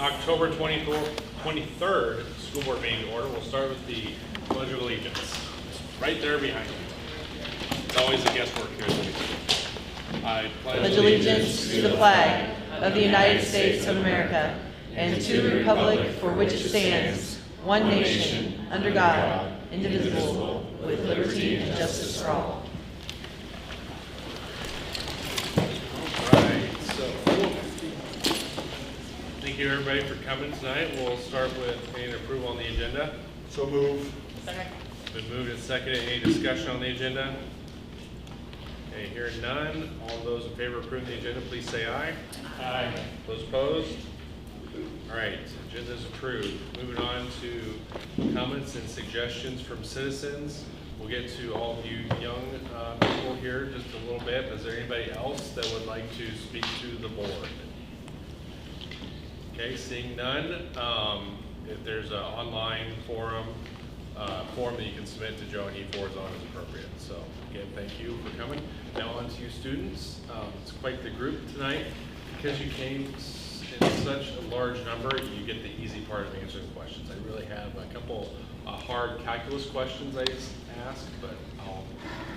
October 23rd school board meeting to order. We'll start with the Pledge of Allegiance. It's right there behind you. It's always the guesswork here. I pledge allegiance to the flag of the United States of America and to the republic for which it stands, one nation, under God, indivisible, with liberty and justice for all. Thank you everybody for coming tonight. We'll start with any approval on the agenda. So move. Second. Been moved and seconded. Any discussion on the agenda? Okay, hearing none. All those in favor of approving the agenda, please say aye. Aye. Those opposed? All right, agenda is approved. Moving on to comments and suggestions from citizens. We'll get to all of you young people here just a little bit. Is there anybody else that would like to speak to the board? Okay, seeing none, if there's an online form that you can submit to Joe and he forwards on as appropriate. So again, thank you for coming. Now on to you students. It's quite the group tonight. Because you came in such a large number, you get the easy part of answering questions. I really have a couple hard calculus questions I asked, but I'll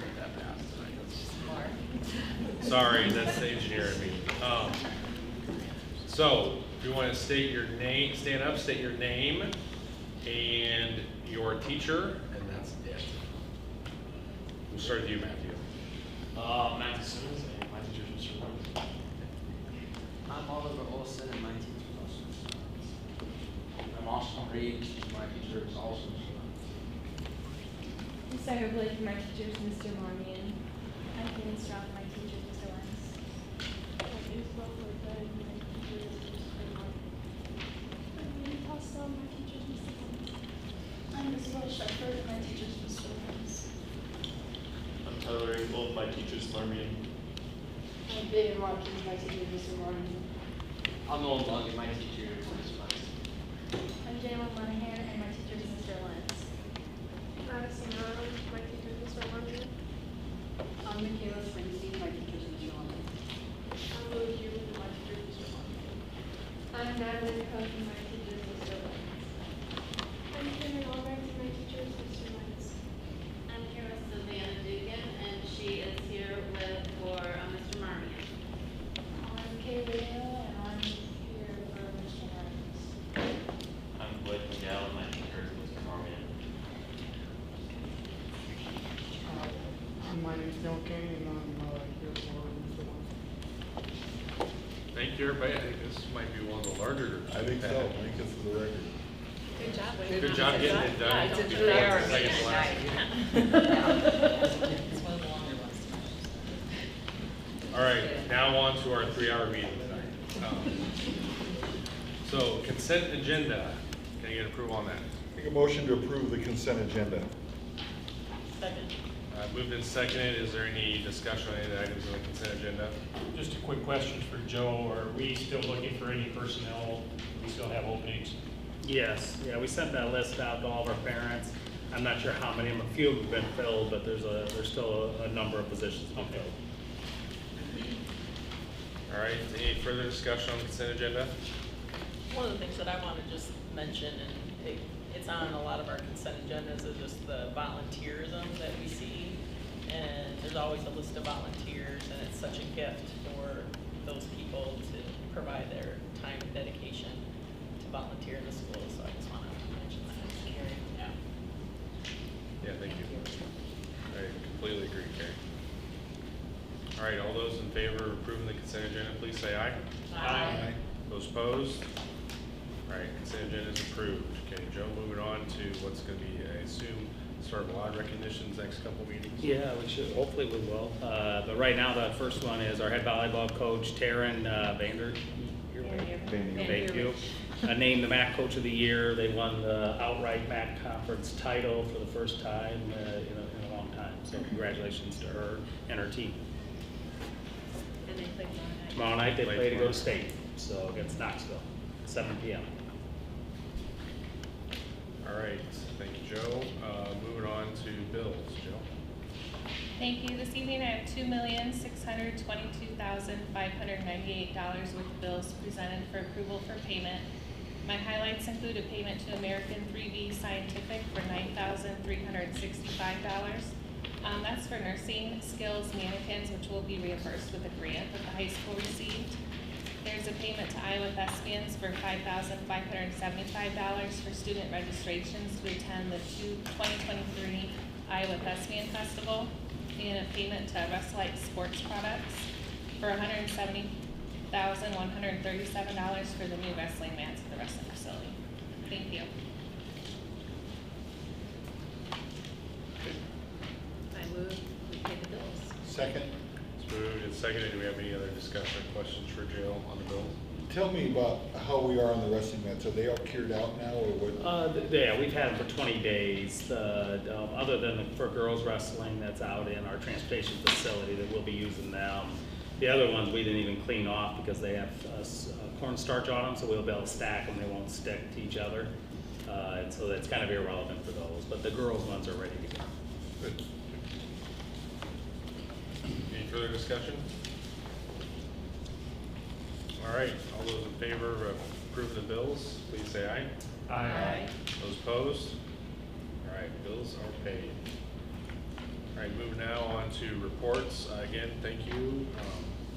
let that pass tonight. Sorry, that's the engineer in me. So, if you want to state your name, stand up, state your name and your teacher, and that's it. We'll start with you, Matthew. Matthew Simmons, and my teacher is Mr. Lawrence. I'm Oliver Olson, and my teacher is also Mr. Lawrence. I'm Austin Reed, my teacher is also Mr. Lawrence. I'm Sarah Blake, my teacher is Mr. Marmion. I'm Kenny Stroud, my teacher is Mr. Lenz. I'm Isabel Forte, my teacher is Mr. Marmion. I'm Lynn Costello, my teacher is Mr. Lenz. I'm Isabel Shepherd, my teacher is Mr. Lenz. I'm Tyler Engel, my teacher's Marmion. I'm David Watkins, my teacher is Mr. Marmion. I'm Nolan Bungie, my teacher is Mr. Lawrence. I'm Jalen Monahan, and my teacher is Mr. Lenz. Madison Arnold, my teacher is Mr. Marmion. I'm Michaela Springsteen, my teacher is Mr. Lawrence. I'm Lily Hughes, and my teacher is Mr. Marmion. I'm Madeline Cook, and my teacher is Mr. Lenz. I'm Karen Albright, and my teacher is Mr. Lenz. I'm here with Savannah Dugan, and she is here for Mr. Marmion. I'm Kay Leo, and I'm here for Mr. Lenz. I'm Blake McGowan, and my teacher is Mr. Marmion. My name is Neil Kane, and I'm here for Mr. Lawrence. Thank you, everybody. I think this might be one of the larger groups. I think so. I think it's for the record. Good job. Good job getting it done. Yeah, it's a before 3 hour the second meeting. last. It's one of the longer ones. All right, now on to our 3-hour meeting tonight. So consent agenda. Can I get approval on that? Make a motion to approve the consent agenda. Second. Moved and seconded. Is there any discussion on any of the items on the consent agenda? Just a quick question for Joe. Are we still looking for any personnel? We still have openings? Yes, yeah, we sent that list out to all of our parents. I'm not sure how many of them, a few have been filled, but there's still a number of positions to be filled. All right, any further discussion on the consent agenda? One of the things that I want to just mention, and it's on a lot of our consent agendas, is just the volunteerism that we see. And there's always a list of volunteers, and it's such a gift for those people to provide their time and dedication to volunteer in the school. So I just want to mention that. Carrie. Yeah. Yeah, thank you. I completely agree, Carrie. All right, all those in favor of approving the consent agenda, please say aye. Aye. Those opposed? All right, consent agenda is approved. Okay, Joe, moving on to what's going to be, I assume, sort of award recognitions next couple meetings. Yeah, we should, hopefully we will. But right now, the first one is our head volleyball coach, Taryn Vander. Thank you. Named the MAC Coach of the Year. They won the outright MAC Conference title for the first time in a long time. So congratulations to her and her team. And they play Tomorrow night they play to go to state, so against Knoxville, 7 p.m. All right, thank you, Joe. Moving on to bills, Joe. Thank you. This evening I have $2,622,598 worth of bills presented for approval for payment. My highlights include a payment to American 3B Scientific for $9,365. That's for nursing skills mannequins, which will be reimbursed with a grant that the high school received. There's a payment to Iowa Thespians for $5,575 for student registrations to attend the 2023 Iowa Thespian Festival, and a payment to Westlake Sports Products for $170,137 for the new wrestling mats at the wrestling facility. Thank you. I move we pay the bills. Second. It's moved and seconded. Do we have any other discussion or questions for Jill on the bill? Tell me about how we are on the wrestling mats. Are they all cured out now, or what? Yeah, we've had them for 20 days. Other than for girls wrestling that's out in our transportation facility that we'll be using them. The other ones we didn't even clean off because they have cornstarch on them, so we'll be able to stack them. They won't stick to each other. And so that's kind of irrelevant for those. But the girls ones are ready to go. Good. Any further discussion? All right, all those in favor of approving the bills, please say aye. Aye. Those opposed? All right, bills are paid. All right, moving now on to reports. Again, thank you.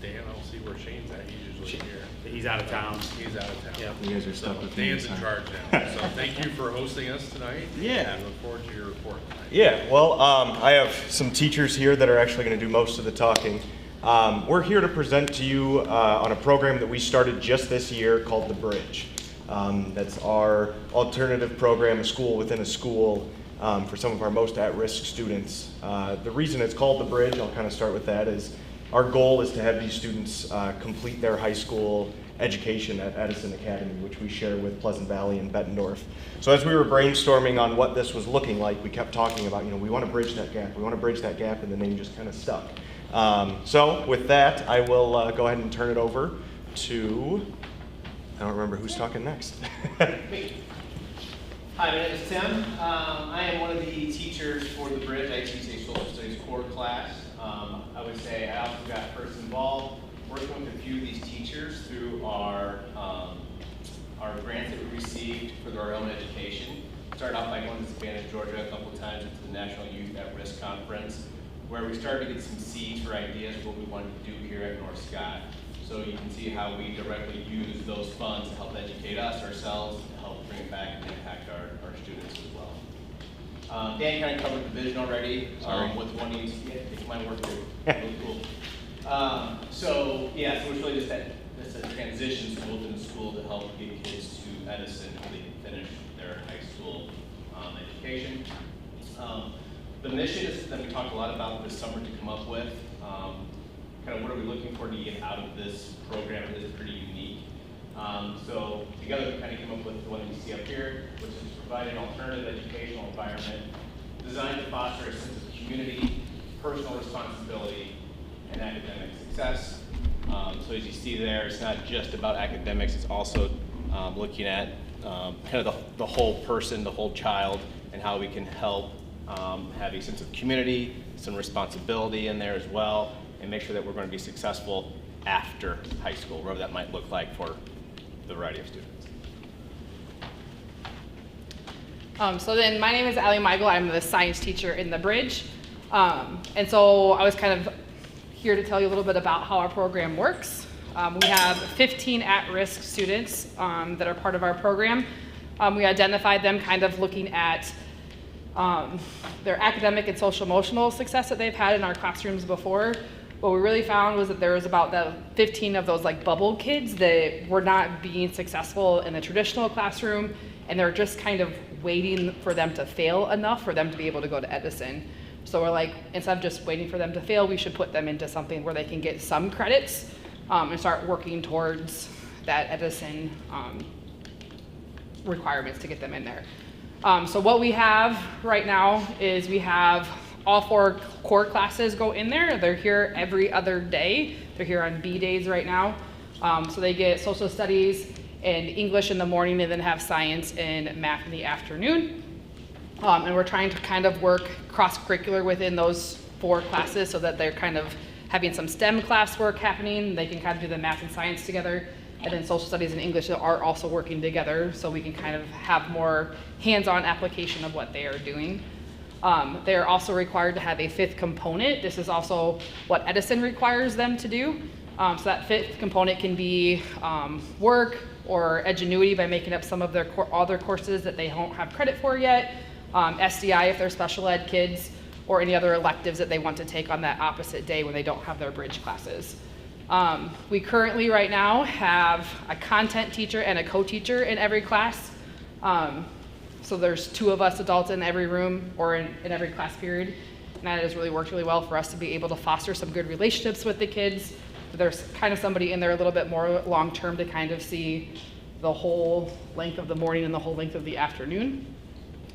Dan, I'll see where Shane's at. He's usually here. He's out of town. He's out of town. Yep. You guys are stuck with me Dan's this in time. charge now. So thank you for hosting us tonight. Yeah. And look forward to your report tonight. Yeah, well, I have some teachers here that are actually going to do most of the talking. We're here to present to you on a program that we started just this year called The Bridge. That's our alternative program, a school within a school, for some of our most at-risk students. The reason it's called The Bridge, I'll kind of start with that, is our goal is to have these students complete their high school education at Edison Academy, which we share with Pleasant Valley and Bettendorf. So as we were brainstorming on what this was looking like, we kept talking about, we want to bridge that gap. We want to bridge that gap, and the name just kind of stuck. So with that, I will go ahead and turn it over to, I don't remember who's talking next. Me. Hi, my name is Tim. I am one of the teachers for The Bridge. I teach a social studies core class. I would say I also got first involved working with a few of these teachers through our grants that we received for our own education. Started off by going to Savannah, Georgia a couple of times to the National Youth at Risk Conference, where we started to get some seeds for ideas of what we wanted to do here at North Scott. So you can see how we directly use those funds to help educate us, ourselves, to help bring it back and impact our students as well. Dan kind of covered the vision already. With one needs, it's my work too. Really cool. So it's really just a transition school within the school to help get kids to Edison so they can finish their high school education. The mission is that we talked a lot about this summer to come up with. Kind of what are we looking for to get out of this program that is pretty unique. So together we kind of came up with the one that you see up here, which is to provide an alternative educational environment designed to foster a sense of community, personal responsibility, and academic success. So as you see there, it's not just about academics, it's also looking at kind of the whole person, the whole child, and how we can help have a sense of community, some responsibility in there as well, and make sure that we're going to be successful after high school, whatever that might look like for the variety of students. So then my name is Allie Michael. I'm the science teacher in The Bridge. And so I was kind of here to tell you a little bit about how our program works. We have 15 at-risk students that are part of our program. We identified them kind of looking at their academic and social emotional success that they've had in our classrooms before. What we really found was that there was about 15 of those like bubble kids that were not being successful in the traditional classroom, and they're just kind of waiting for them to fail enough for them to be able to go to Edison. So we're like, instead of just waiting for them to fail, we should put them into something where they can get some credits and start working towards that Edison requirements to get them in there. So what we have right now is we have all 4 core classes go in there. They're here every other day. They're here on B days right now. So they get social studies and English in the morning and then have science and math in the afternoon. And we're trying to kind of work cross-curricular within those 4 classes so that they're kind of having some STEM classwork happening. They can kind of do the math and science together. And then social studies and English are also working together, so we can kind of have more hands-on application of what they are doing. They're also required to have a 5th component. This is also what Edison requires them to do. So that 5th component can be work or Edgenuity by making up some of their other courses that they don't have credit for yet, SDI if they're special ed kids, or any other electives that they want to take on that opposite day when they don't have their bridge classes. We currently right now have a content teacher and a co-teacher in every class. So there's 2 of us adults in every room or in every class period. And that has really worked really well for us to be able to foster some good relationships with the kids. There's kind of somebody in there a little bit more long-term to kind of see the whole length of the morning and the whole length of the afternoon.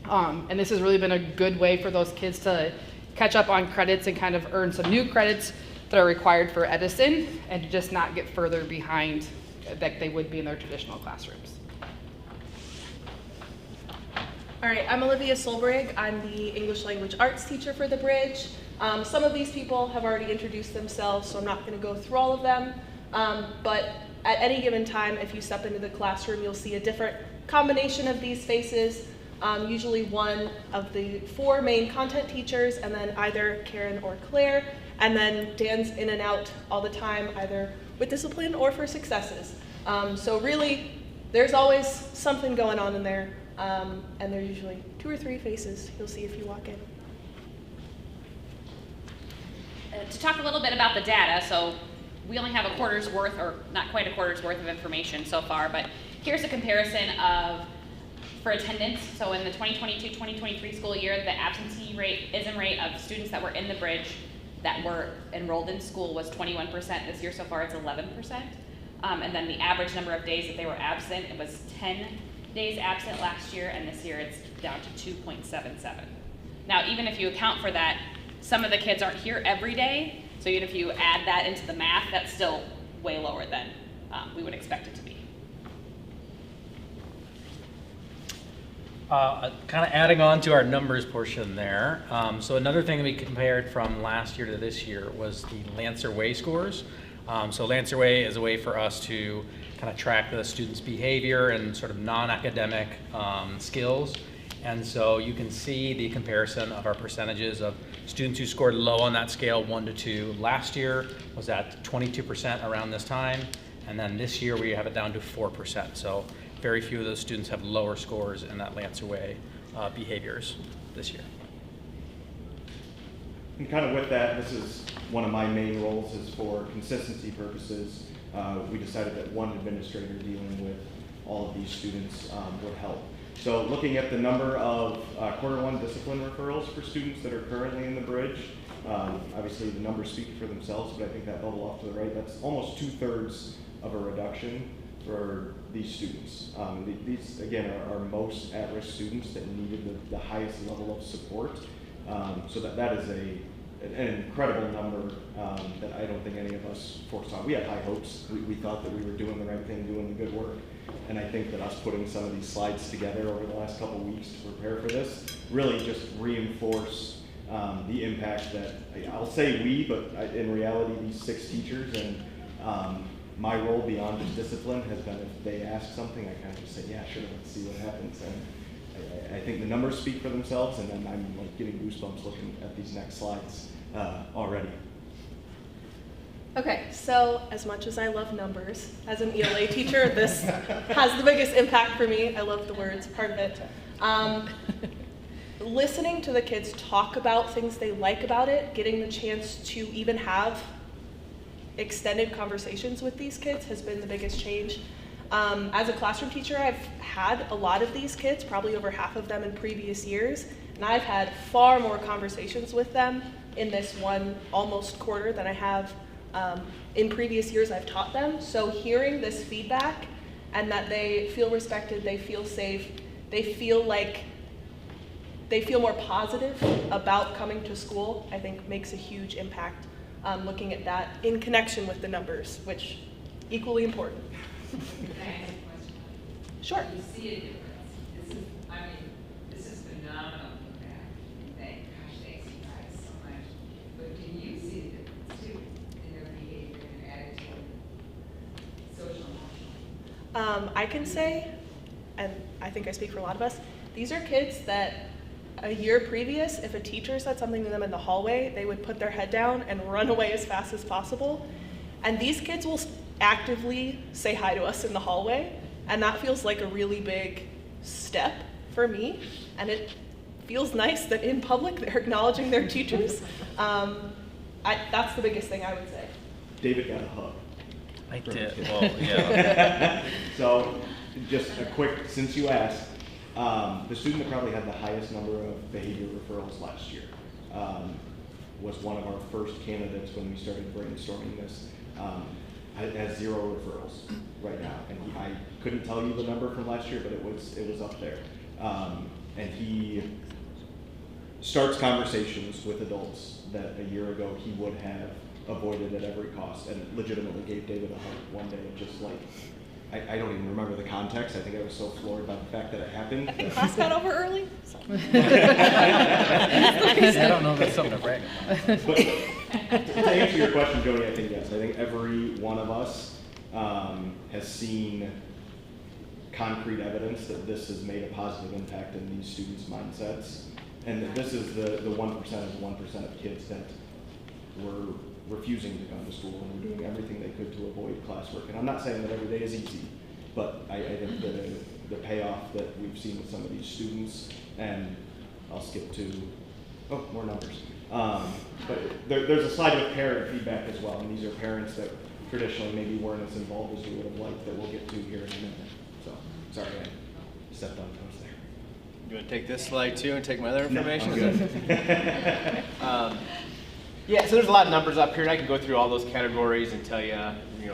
And this has really been a good way for those kids to catch up on credits and kind of earn some new credits that are required for Edison and to just not get further behind like they would be in their traditional classrooms. All right, I'm Olivia Solbrig. I'm the English Language Arts teacher for the Bridge. Some of these people have already introduced themselves, so I'm not going to go through all of them. But at any given time, if you step into the classroom, you'll see a different combination of these faces. Usually one of the 4 main content teachers, and then either Karen or Claire, and then Dan's in and out all the time, either with discipline or for successes. So really, there's always something going on in there, and there's usually 2 or 3 faces you'll see if you walk in. To talk a little bit about the data, so we only have a quarter's worth, or not quite a quarter's worth of information so far, but here's a comparison for attendance. So in the 2022-2023 school year, the absentee rate of students that were in the Bridge that were enrolled in school was 21%. This year so far it's 11%. And then the average number of days that they were absent, it was 10 days absent last year, and this year it's down to 2.77. Now, even if you account for that, some of the kids aren't here every day, so even if you add that into the math, that's still way lower than we would expect it to be. Kind of adding on to our numbers portion there. So another thing that we compared from last year to this year was the Lancer Way scores. So Lancer Way is a way for us to kind of track the students' behavior and sort of non-academic skills. And so you can see the comparison of our percentages of students who scored low on that scale, 1 to 2. Last year was at 22% around this time. And then this year we have it down to 4%. So very few of those students have lower scores in that Lancer Way behaviors this year. And kind of with that, this is one of my main roles is for consistency purposes. We decided that one administrator dealing with all of these students would help. So looking at the number of quarter 1 discipline referrals for students that are currently in the Bridge, obviously the numbers speak for themselves, but I think that bubble off to the right, that's almost 2/3 of a reduction for these students. These, again, are our most at-risk students that needed the highest level of support. So that is an incredible number that I don't think any of us foresaw. We had high hopes. We thought that we were doing the right thing, doing the good work. And I think that us putting some of these slides together over the last couple of weeks to prepare for this really just reinforce the impact that, I'll say we, but in reality, these 6 teachers and my role beyond just discipline has been if they ask something, I kind of just say, yeah, sure, let's see what happens. And I think the numbers speak for themselves, and then I'm like getting goosebumps looking at these next slides already. Okay, so as much as I love numbers, as an ELA teacher, this has the biggest impact for me. I love the words, part of it. Listening to the kids talk about things they like about it, getting the chance to even have extended conversations with these kids has been the biggest change. As a classroom teacher, I've had a lot of these kids, probably over half of them in previous years, and I've had far more conversations with them in this one almost quarter than I have in previous years I've taught them. So hearing this feedback and that they feel respected, they feel safe, they feel more positive about coming to school, I think makes a huge impact. Looking at that in connection with the numbers, which equally important. Can I ask a question? Sure. You see a difference. This is phenomenal feedback. Thanks you guys so much. But can you see a difference too in their behavior and their attitude, social emotional? I can say, and I think I speak for a lot of us, these are kids that a year previous, if a teacher said something to them in the hallway, they would put their head down and run away as fast as possible. And these kids will actively say hi to us in the hallway, and that feels like a really big step for me. And it feels nice that in public they're acknowledging their teachers. That's the biggest thing I would say. David got a hug. I did. Well, yeah. So, just a quick, since you asked, the student that probably had the highest number of behavior referrals last year was one of our first candidates when we started brainstorming this. Has 0 referrals right now, and I couldn't tell you the number from last year, but it was up there. And he starts conversations with adults that a year ago he would have avoided at every cost, and legitimately gave David a hug one day, just like, I don't even remember the context. I think I was so floored by the fact that it happened. I think class got over early. So. I don't know if that's something to brag about. But to answer your question, Jody, I think yes. I think every one of us has seen concrete evidence that this has made a positive impact in these students' mindsets, and that this is the 1% of the 1% of kids that were refusing to come to school and were doing everything they could to avoid classwork. And I'm not saying that every day is easy, but I think the payoff that we've seen with some of these students, and I'll skip to, more numbers. But there's a slide with parent feedback as well, and these are parents that traditionally maybe weren't as involved as we would have liked, that we'll get to here in a minute. So, sorry, I stepped on toes there. You want to take this slide too and take my other information? No, I'm good. Yeah, so there's a lot of numbers up here, and I can go through all those categories and tell you,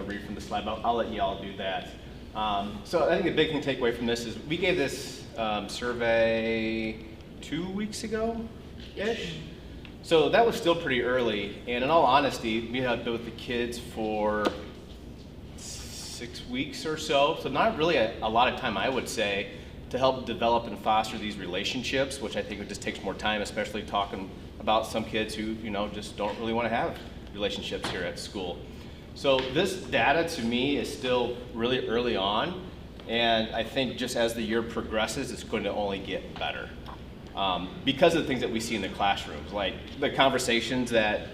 read from the slide, but I'll let you all do that. So I think the big thing to take away from this is we gave this survey 2 weeks ago-ish. So that was still pretty early, and in all honesty, we had been with the kids for 6 weeks or so, so not really a lot of time, I would say, to help develop and foster these relationships, which I think it just takes more time, especially talking about some kids who, just don't really want to have relationships here at school. So this data to me is still really early on, and I think just as the year progresses, it's going to only get better. Because of the things that we see in the classrooms, like the conversations that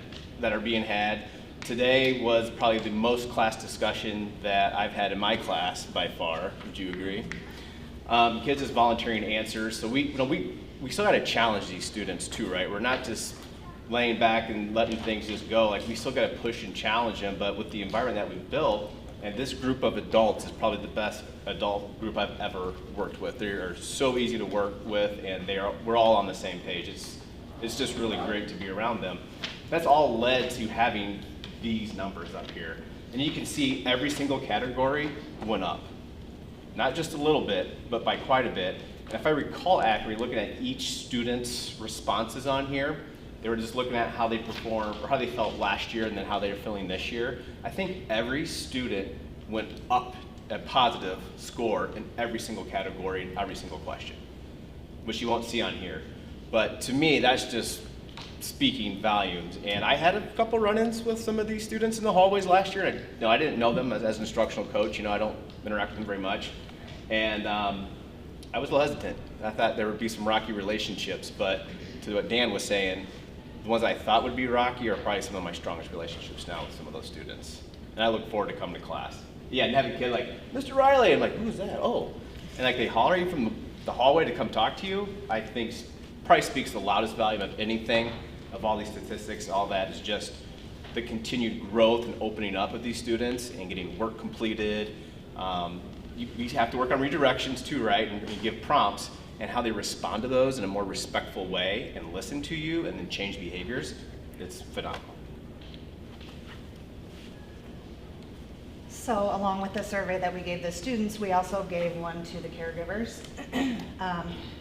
are being had. Today was probably the most class discussion that I've had in my class by far. Would you agree? Kids is volunteering answers, so we still got to challenge these students too, right? We're not just laying back and letting things just go. Like, we still got to push and challenge them, but with the environment that we've built, and this group of adults is probably the best adult group I've ever worked with. They are so easy to work with, and we're all on the same page. It's just really great to be around them. That's all led to having these numbers up here. And you can see every single category went up. Not just a little bit, but by quite a bit. And if I recall accurately, looking at each student's responses on here, they were just looking at how they performed or how they felt last year and then how they were feeling this year. I think every student went up a positive score in every single category and every single question, which you won't see on here. But to me, that's just speaking volumes. And I had a couple run-ins with some of these students in the hallways last year. I didn't know them as an instructional coach. I don't interact with them very much. And I was a little hesitant. I thought there would be some rocky relationships, but to what Dan was saying, the ones I thought would be rocky are probably some of my strongest relationships now with some of those students. And I look forward to coming to class. Yeah, and having a kid like, Mr. Riley, I'm like, who's that? Oh. And like they holler at you from the hallway to come talk to you, I think probably speaks the loudest volume of anything, of all these statistics, all that is just the continued growth and opening up of these students and getting work completed. We have to work on redirections too, right? And give prompts, and how they respond to those in a more respectful way and listen to you and then change behaviors. It's phenomenal. So along with the survey that we gave the students, we also gave one to the caregivers.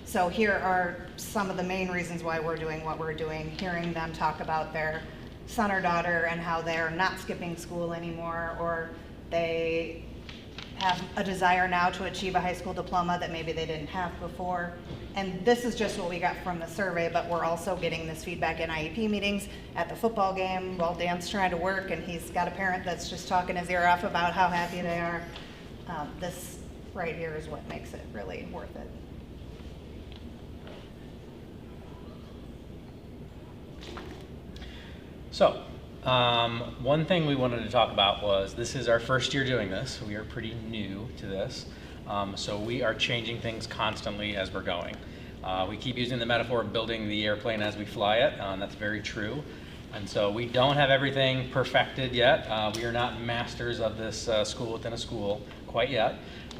So here are some of the main reasons why we're doing what we're doing, hearing them talk about their son or daughter and how they're not skipping school anymore, or they have a desire now to achieve a high school diploma that maybe they didn't have before. And this is just what we got from the survey, but we're also getting this feedback in IEP meetings, at the football game, while Dan's trying to work and he's got a parent that's just talking his ear off about how happy they are. This right here is what makes it really worth it. So, one thing we wanted to talk about was this is our first year doing this. We are pretty new to this. So we are changing things constantly as we're going. We keep using the metaphor of building the airplane as we fly it. That's very true. And so we don't have everything perfected yet. We are not masters of this school within a school quite yet,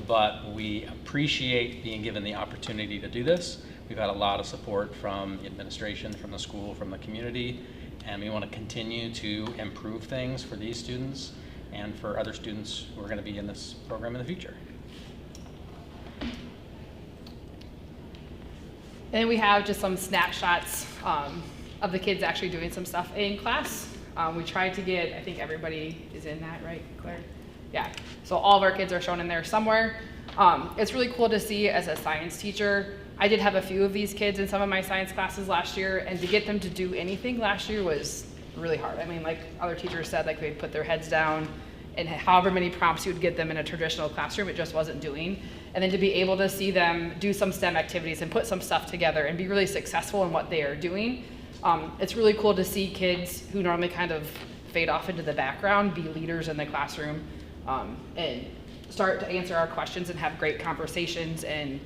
but we appreciate being given the opportunity to do this. We've had a lot of support from the administration, from the school, from the community, and we want to continue to improve things for these students and for other students who are going to be in this program in the future. And we have just some snapshots of the kids actually doing some stuff in class. We tried to get, I think everybody is in that, right, Claire? Yeah, so all of our kids are shown in there somewhere. It's really cool to see as a science teacher. I did have a few of these kids in some of my science classes last year, and to get them to do anything last year was really hard. I mean, like other teachers said, like they'd put their heads down, and however many prompts you would get them in a traditional classroom, it just wasn't doing. And then to be able to see them do some STEM activities and put some stuff together and be really successful in what they are doing, it's really cool to see kids who normally kind of fade off into the background be leaders in the classroom and start to answer our questions and have great conversations and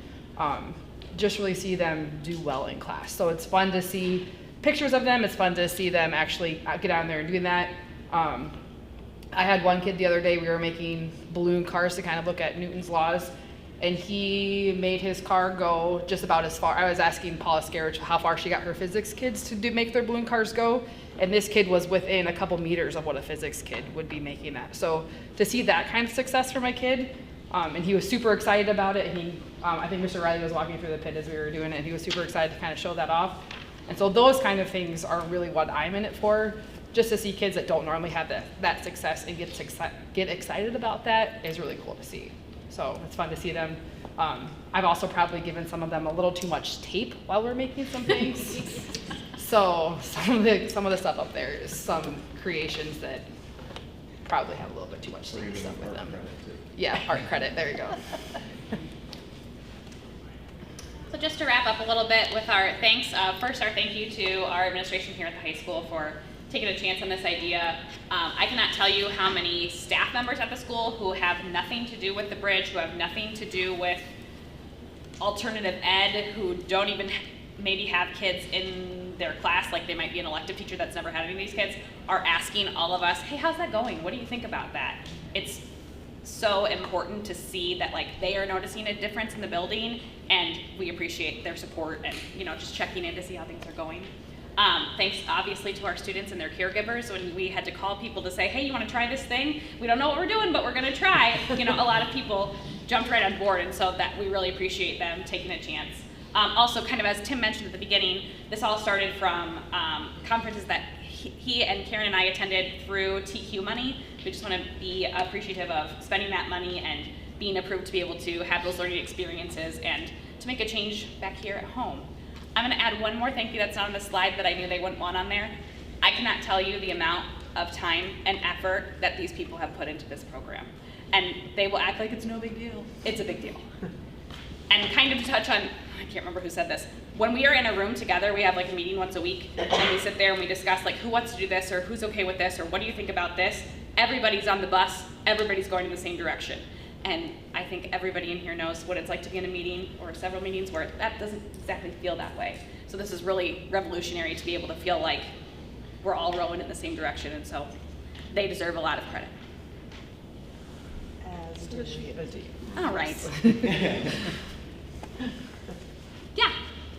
just really see them do well in class. So it's fun to see pictures of them. It's fun to see them actually get out there and doing that. I had one kid the other day, we were making balloon cars to kind of look at Newton's laws, and he made his car go just about as far. I was asking Paula Scarich how far she got her physics kids to make their balloon cars go, and this kid was within a couple meters of what a physics kid would be making that. So to see that kind of success for my kid, and he was super excited about it, and he, I think Mr. Riley was walking through the pit as we were doing it, and he was super excited to kind of show that off. And so those kind of things are really what I'm in it for. Just to see kids that don't normally have that success and get excited about that is really cool to see. So it's fun to see them. I've also probably given some of them a little too much tape while we're making some things. So some of the stuff up there is some creations that probably have a little bit too much tape stuff with them. Yeah, art credit, there you go. So just to wrap up a little bit with our thanks, first our thank you to our administration here at the high school for taking a chance on this idea. I cannot tell you how many staff members at the school who have nothing to do with the bridge, who have nothing to do with alternative ed, who don't even maybe have kids in their class, like they might be an elective teacher that's never had any of these kids, are asking all of us, hey, how's that going? What do you think about that? It's so important to see that like they are noticing a difference in the building, and we appreciate their support and just checking in to see how things are going. Thanks obviously to our students and their caregivers. When we had to call people to say, hey, you want to try this thing? We don't know what we're doing, but we're going to try. A lot of people jumped right on board, and so that we really appreciate them taking a chance. Also, kind of as Tim mentioned at the beginning, this all started from conferences that he and Karen and I attended through TQ money. We just want to be appreciative of spending that money and being approved to be able to have those learning experiences and to make a change back here at home. I'm going to add one more thank you that's not on the slide that I knew they wouldn't want on there. I cannot tell you the amount of time and effort that these people have put into this program. And they will act like it's no big deal. It's a big deal. And kind of to touch on, I can't remember who said this, when we are in a room together, we have like a meeting once a week, and we sit there and we discuss like who wants to do this, or who's okay with this, or what do you think about this? Everybody's on the bus, everybody's going in the same direction. And I think everybody in here knows what it's like to be in a meeting or several meetings where that doesn't exactly feel that way. So this is really revolutionary to be able to feel like we're all rowing in the same direction, and so they deserve a lot of credit. As do we. All right. Yeah.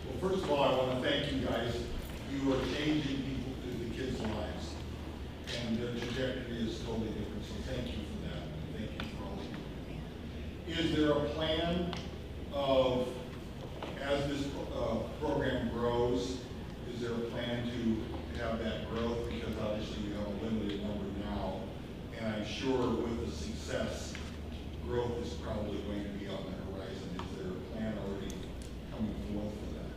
Well, first of all, I want to thank you guys. You are changing people to the kids' lives, and their trajectory is totally different, so thank you for that. Thank you for all of you. Is there a plan of, as this program grows, is there a plan to have that growth? Because obviously we have a limited number now, and I'm sure with the success, growth is probably going to be on the horizon. Is there a plan already coming forth for that?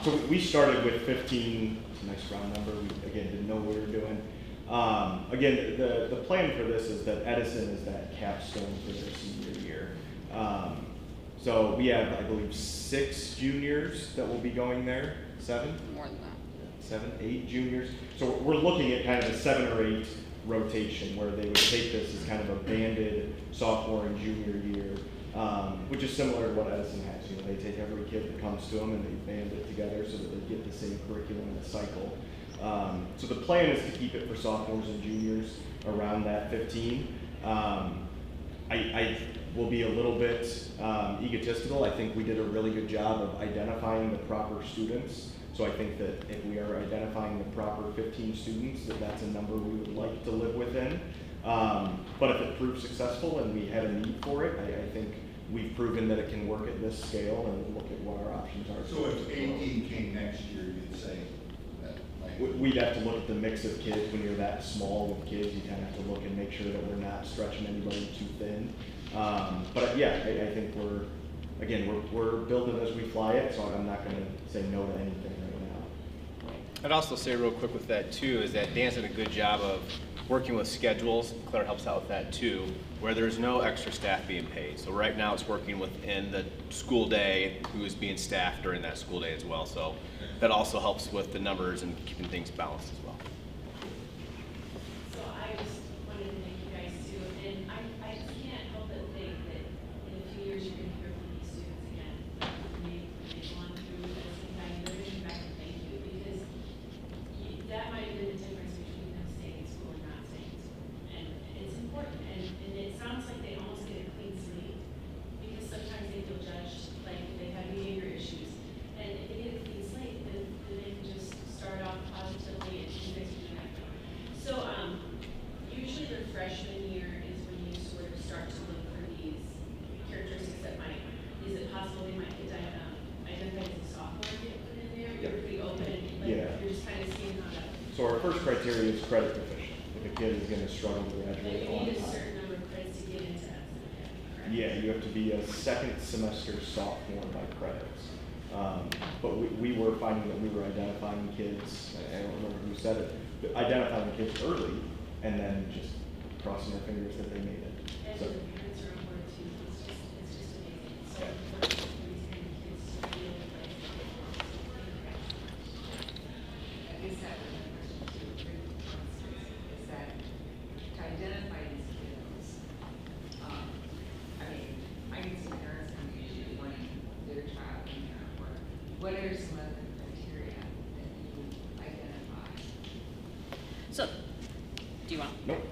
So we started with 15, it's a nice round number. We, again, didn't know what we were doing. Again, the plan for this is that Edison is that capstone for their senior year. So we have, I believe, 6 juniors that will be going there. 7? More than that. 7, 8 juniors. So we're looking at kind of a 7 or 8 rotation where they would take this as kind of a banded sophomore and junior year, which is similar to what Edison has. You know, they take every kid that comes to them and they band it together so that they get the same curriculum in the cycle. So the plan is to keep it for sophomores and juniors around that 15. I will be a little bit egotistical. I think we did a really good job of identifying the proper students. So I think that if we are identifying the proper 15 students, that's a number we would like to live within. But if it proves successful and we have a need for it, I think we've proven that it can work at this scale, and we'll look at what our options are. So if 18 came next year, you'd say that? We'd have to look at the mix of kids. When you're that small with kids, you kind of have to look and make sure that we're not stretching anybody too thin. But yeah, I think we're building as we fly it, so I'm not going to say no to anything right now. I'd also say real quick with that too is that Dan's done a good job of working with schedules. Claire helps out with that too, where there's no extra staff being paid. So right now it's working within the school day who is being staffed during that school day as well. So that also helps with the numbers and keeping things balanced as well. So I just wanted to thank you guys too, and I just can't help but think that in a few years you're going to hear from these students again. They've gone through this and they're going to come back and thank you, because that might have been the difference between them staying in school and not staying in school. And it's important, and it sounds like they almost get a clean slate, because sometimes they feel judged, like they have behavior issues. And if they get a clean slate, then they can just start off positively and you guys can do that. So usually the freshman year is when you sort of start to look for these characteristics that is it possible they might get identified as a sophomore and get put in there? You're pretty open, like you're just kind of seeing how that. So our first criteria is credit deficient. If a kid is going to struggle to graduate You on need a time. certain number of credits to get into that, correct? Yeah, you have to be a second semester sophomore by credits. But we were finding that we were identifying kids, I don't remember who said it, but identifying kids early and then just crossing our fingers that they made it. And So, the parents are on board too, it's just amazing. So Yeah. for these kind of kids to be able to play. I guess that was my question too, is that to identify these kids, I mean, I can see parents usually wanting their child in there, or what are some other criteria that you identify? So, do you want? Nope.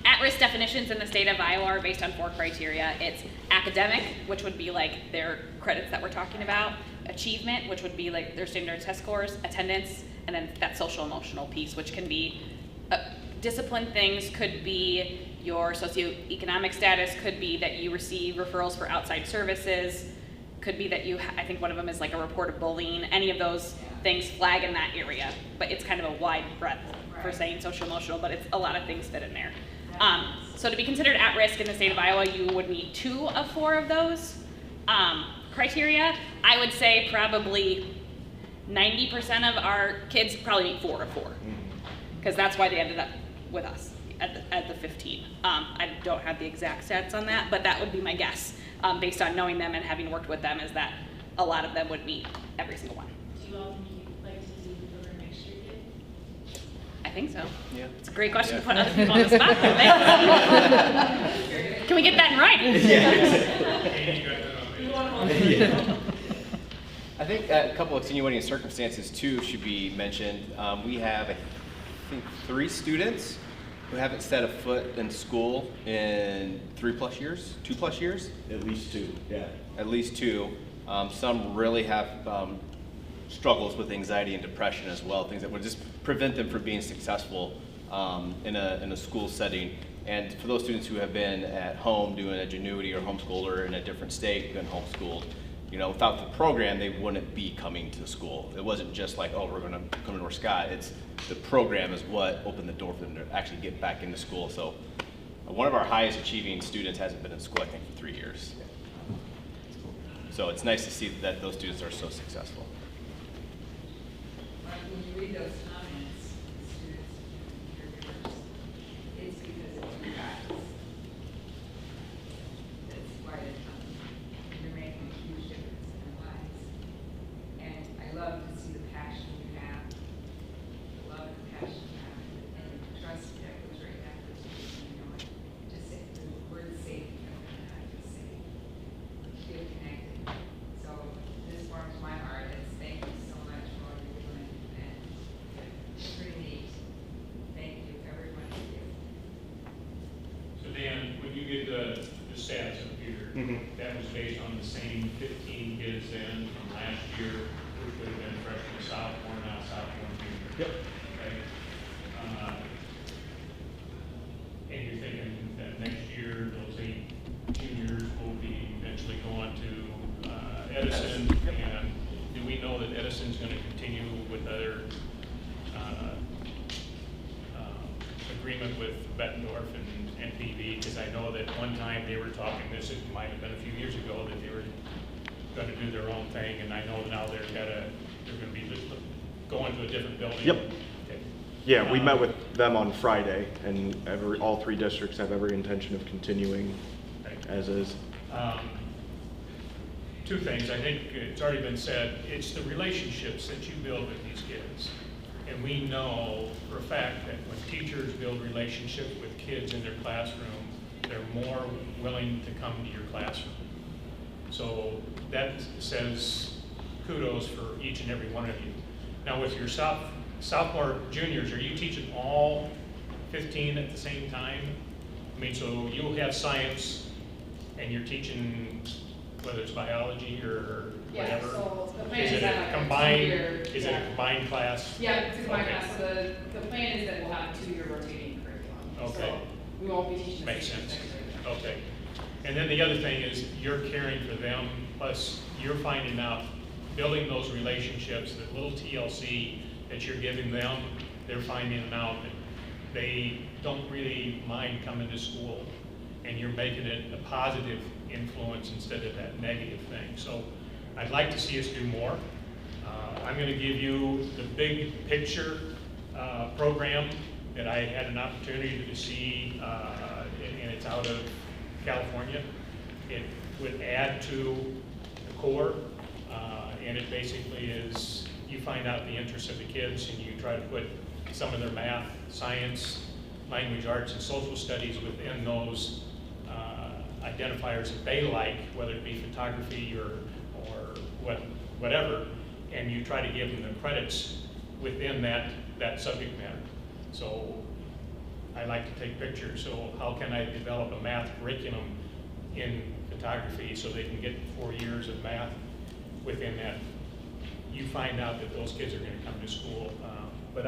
At-risk definitions in the state of Iowa are based on 4 criteria. It's academic, which would be like their credits that we're talking about, achievement, which would be like their standard test scores, attendance, and then that social emotional piece, which can be discipline things, could be your socioeconomic status, could be that you receive referrals for outside services, could be that I think one of them is like a report of bullying. Any of those things flag in that area, but it's kind of a wide breadth for saying social emotional, but it's a lot of things fit in there. So to be considered at risk in the state of Iowa, you would meet 2 of 4 of those criteria. I would say probably 90% of our kids probably meet 4 of 4, because that's why they ended up with us at the 15. I don't have the exact stats on that, but that would be my guess, based on knowing them and having worked with them, is that a lot of them would meet every single one. Do you all think you'd like to do the program next year again? I think so. Yeah. It's a great question to put other people on the spot. Can we get that in writing? I think a couple of extenuating circumstances too should be mentioned. We have, I think, 3 students who haven't set a foot in school in 3+ years, 2+ years? At least 2, yeah. At least 2. Some really have struggles with anxiety and depression as well, things that would just prevent them from being successful in a school setting. And for those students who have been at home doing Edgenuity or homeschooled or in a different state been homeschooled, you know, without the program, they wouldn't be coming to school. It wasn't just like, oh, we're going to come to North Scott. It's the program is what opened the door for them to actually get back into school. So one of our highest achieving students hasn't been in school, I think, for 3 years. So it's nice to see that those students are so successful. When you read those comments, the students and caregivers did the stats up here, that was based on the same 15 kids then from last year, which would have been freshman, sophomore, now sophomore, junior. Yep. Okay. And you're thinking that next year, those 8 juniors will be eventually going to Edison, and do we know that Edison's going to continue with other agreement with Bettendorf and NPV? Because I know that one time they were talking, it might have been a few years ago, that they were going to do their own thing, and I know now they're going to be going to a different building. Yep. Okay. Yeah, we met with them on Friday, and all 3 districts have every intention of continuing as is. 2 things. I think it's already been said. It's the relationships that you build with these kids. And we know for a fact that when teachers build relationships with kids in their classroom, they're more willing to come to your classroom. So that says kudos for each and every one of you. Now with your sophomore juniors, are you teaching all 15 at the same time? I mean, so you'll have science and you're teaching whether it's biology or whatever. So the plan is is it that a combined? Is it a combined class? Yeah, it's a combined Okay. class. So the plan is that we'll have a 2-year rotating curriculum. Okay. So we won't be teaching. Makes sense. Okay. And then the other thing is you're caring for them, plus you're finding out, building those relationships, that little TLC that you're giving them, they're finding out that they don't really mind coming to school, and you're making it a positive influence instead of that negative thing. So I'd like to see us do more. I'm going to give you the big picture program that I had an opportunity to see, and it's out of California. It would add to the core, and it basically is, you find out the interests of the kids and you try to put some of their math, science, language arts, and social studies within those identifiers that they like, whether it be photography or whatever, and you try to give them the credits within that subject matter. So I like to take pictures, so how can I develop a math curriculum in photography so they can get 4 years of math within that? You find out that those kids are going to come to school, but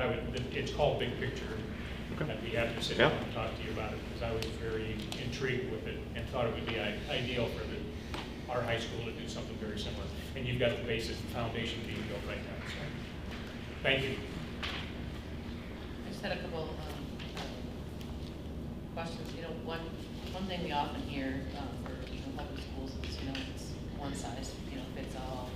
it's called Big Picture. I'd be happy to sit down and talk to you about it, because I was very intrigued with it and thought it would be ideal for our high school to do something very similar. And you've got the basis and foundation being built right now. So, thank you. I just had a couple questions. One thing we often hear for public schools is it's one size fits all,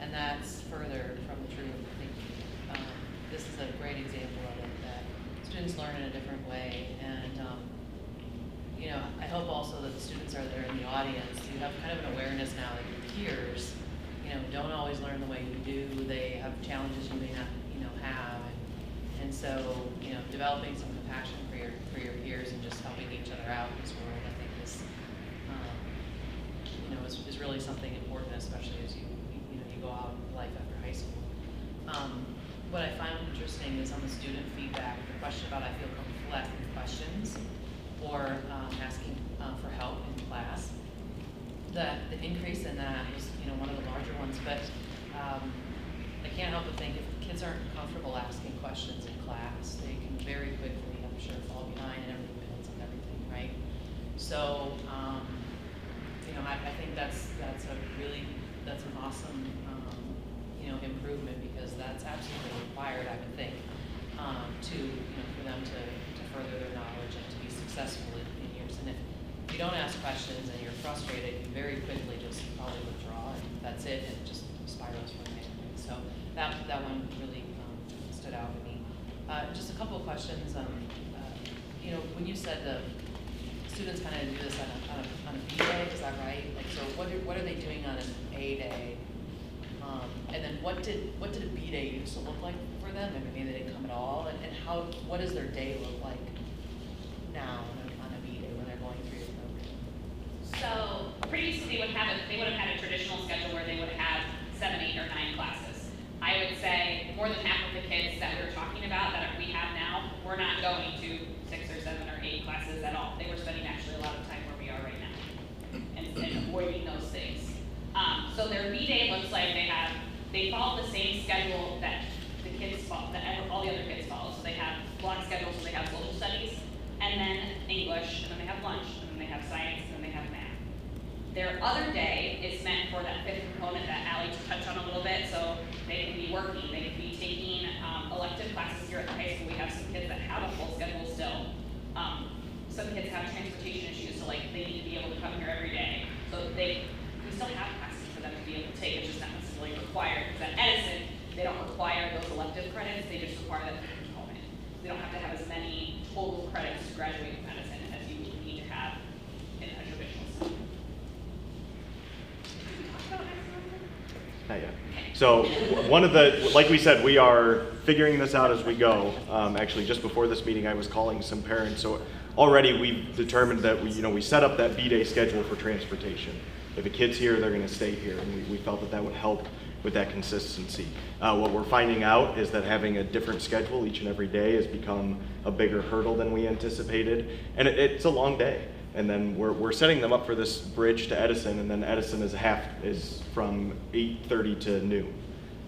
and that's further from the truth. I think this is a great example of it, that students learn in a different way, and I hope also that the students are there in the audience. You have kind of an awareness now that your peers, don't always learn the way you do. They have challenges you may not, have, and so developing some compassion for your peers and just helping each other out in this world, I think is really something important, especially as you go out in life after high school. What I find interesting is on the student feedback, the question about I feel comfortable asking questions or asking for help in class. The increase in that was one of the larger ones, but I can't help but think if kids aren't comfortable asking questions in class, they can very quickly, I'm sure, fall behind and everybody builds on everything, right? So, I think that's an awesome improvement, because that's absolutely required, I would think, for them to further their knowledge and to be successful in years. And if you don't ask questions and you're frustrated, you very quickly just probably withdraw, and that's it, and it just spirals from there. So that one really stood out to me. Just a couple of questions. When you said the students kind of do this on a B day, is that right? Like, so what are they doing on an A day? And then what did a B day used to look like for them? And maybe they didn't come at all. And what does their day look like now on a B day when they're going through your program? So previously they would have had a traditional schedule where they would have 7, 8, or 9 classes. I would say more than half of the kids that we're talking about that we have now, we're not going to 6 or 7 or 8 classes at all. They were spending actually a lot of time where we are B-Day looks like they follow the same schedule that the kids follow, that all the other kids follow. So they have block schedules, so they have social studies, and then English, and then they have lunch, and then they have science, and then they have math. Their other day is meant for that fifth component that Allie just touched on a little bit, so they can be working, they can be taking elective classes here at the high school. We have some kids that have a full schedule still. Some kids have transportation issues, so like they need to be able to come here every day. So we still have classes for them to be able to take, it's just not necessarily required. Because at Edison, they don't require those elective credits, they just require that fifth component. They don't have to have as many total credits to graduate from Edison as you need to have in a traditional school. Not yet. So one of the, like we said, we are figuring this out as we go. Actually, just before this meeting, I was calling some parents. So already we've determined that we set up that B-Day schedule for transportation. If a kid's here, they're going to stay here, and we felt that would help with that consistency. What we're finding out is that having a different schedule each and every day has become a bigger hurdle than we anticipated, and it's a long day. And then we're setting them up for this bridge to Edison, and then Edison is from 8:30 to noon.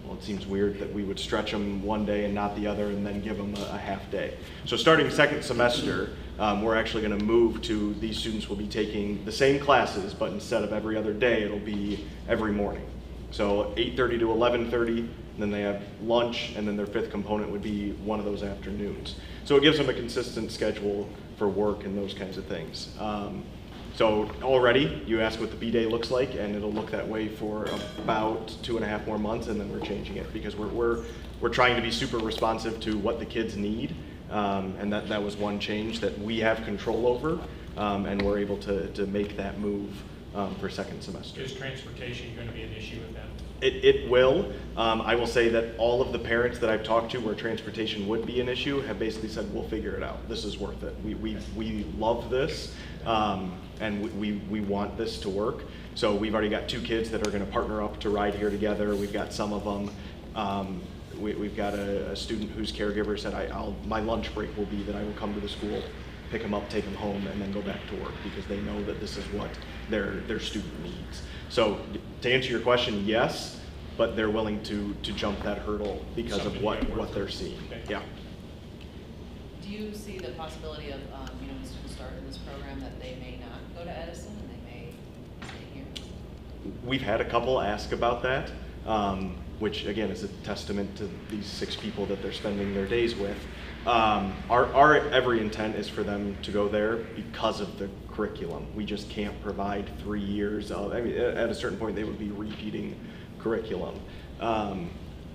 Well, it seems weird that we would stretch them one day and not the other, and then give them a half day. So starting second semester, we're actually going to move to, these students will be taking the same classes, but instead of every other day, it'll be every morning. So 8:30 to 11:30, and then they have lunch, and then their fifth component would be one of those afternoons. So it gives them a consistent schedule for work and those kinds of things. So already, you ask what the B-Day looks like, and it'll look that way for about 2.5 more months, and then we're changing it because we're trying to be super responsive to what the kids need, and that was one change that we have control over, and we're able to make that move for second semester. Is transportation going to be an issue with them? It will. I will say that all of the parents that I've talked to where transportation would be an issue have basically said, we'll figure it out. This is worth it. We love this, and we want this to work. So we've already got 2 kids that are going to partner up to ride here together. We've got some of them. We've got a student whose caregiver said, my lunch break will be that I will come to the school, pick them up, take them home, and then go back to work because they know that this is what their student needs. So to answer your question, yes, but they're willing to jump that hurdle because of what they're seeing. Yeah. Do you see the possibility of, when students start in this program that they may not go to Edison and they may stay here? We've had a couple ask about that, which again is a testament to these 6 people that they're spending their days with. Our every intent is for them to go there because of the curriculum. We just can't provide 3 years of, at a certain point they would be repeating curriculum.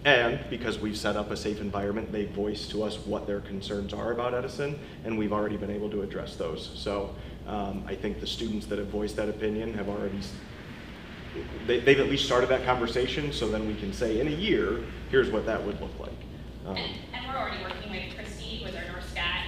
And because we've set up a safe environment, they voice to us what their concerns are about Edison, and we've already been able to address those. So I think the students that have voiced that opinion have already, they've at least started that conversation, so then we can say in a year, here's what that would look like. And we're already working with Christy, who is our North Stat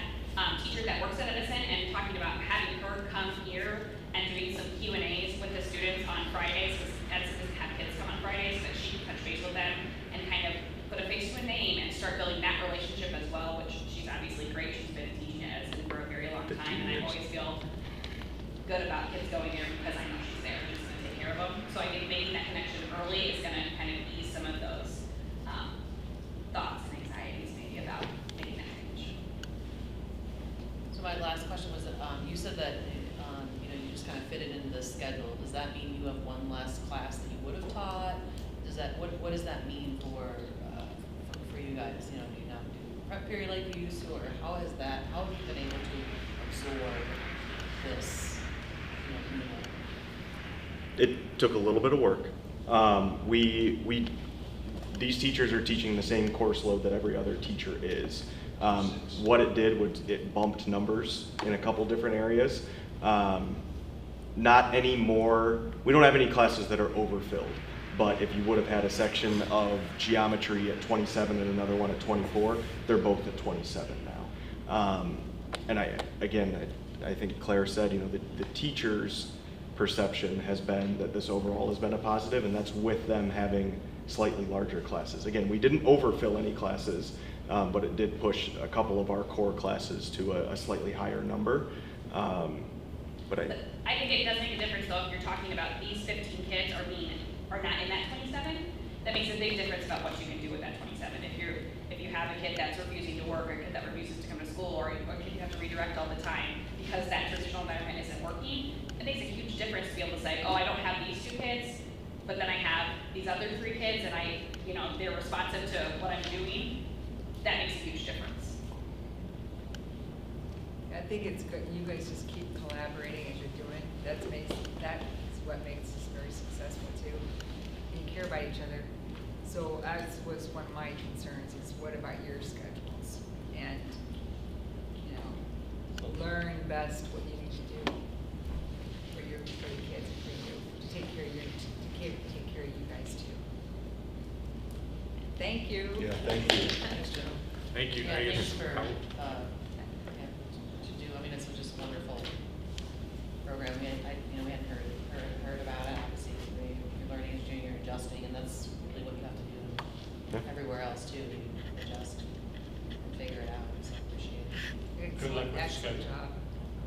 teacher that works at Edison, and talking about having her come here and doing some Q&As with the students on Fridays, because Edison doesn't have kids come on Fridays, so that she can touch base with them and kind of put a face to a name and start building that relationship as well, which she's obviously great. She's been teaching at Edison for a very long time, and I always feel good about kids going there because I know she's there and she's going to take care of them. So I think making that connection early is going to kind of ease some of those thoughts and anxieties maybe about making that connection. So my last question was, you said that you just kind of fit it into the schedule. Does that mean you have one less class that you would have taught? What does that mean for you guys? Do you not do prep period like you used to, or how have you been able to absorb this? It took a little bit of work. These teachers are teaching the same course load that every other teacher is. What it did was it bumped numbers in a couple different areas. Not anymore, we don't have any classes that are overfilled, but if you would have had a section of geometry at 27 and another one at 24, they're both at 27 now. And I think Claire said, the teachers' perception has been that this overall has been a positive, and that's with them having slightly larger classes. Again, we didn't overfill any classes, but it did push a couple of our core classes to a slightly higher number. But I think it does make a difference though if you're talking about these 15 kids are being are not in that 27, that makes a big difference about what you can do with that 27. If you have a kid that's refusing to work, or a kid that refuses to come to school, or a kid you have to redirect all the time because that traditional environment isn't working, it makes a huge difference to be able to say, oh, I don't have these 2 kids, but then I have these other 3 kids, and they're responsive to what I'm doing. That makes a huge difference. I think it's good, you guys just keep collaborating as you're doing, that is what makes us very successful too. You care about each other. So as was one of my concerns is what about your schedules? And, learn best what you need to do for the kids and for you, to take care of you guys too. Thank you. Yeah, thank you. Thanks, Joe. Thank you. Yeah, I guess- thanks for, to do, I mean, it's just a wonderful program. We hadn't heard about it. Obviously, you're learning as junior, adjusting, and that's really what you have to do everywhere else too, to adjust and figure it out. So I appreciate it. Good luck with the Excellent schedule. job.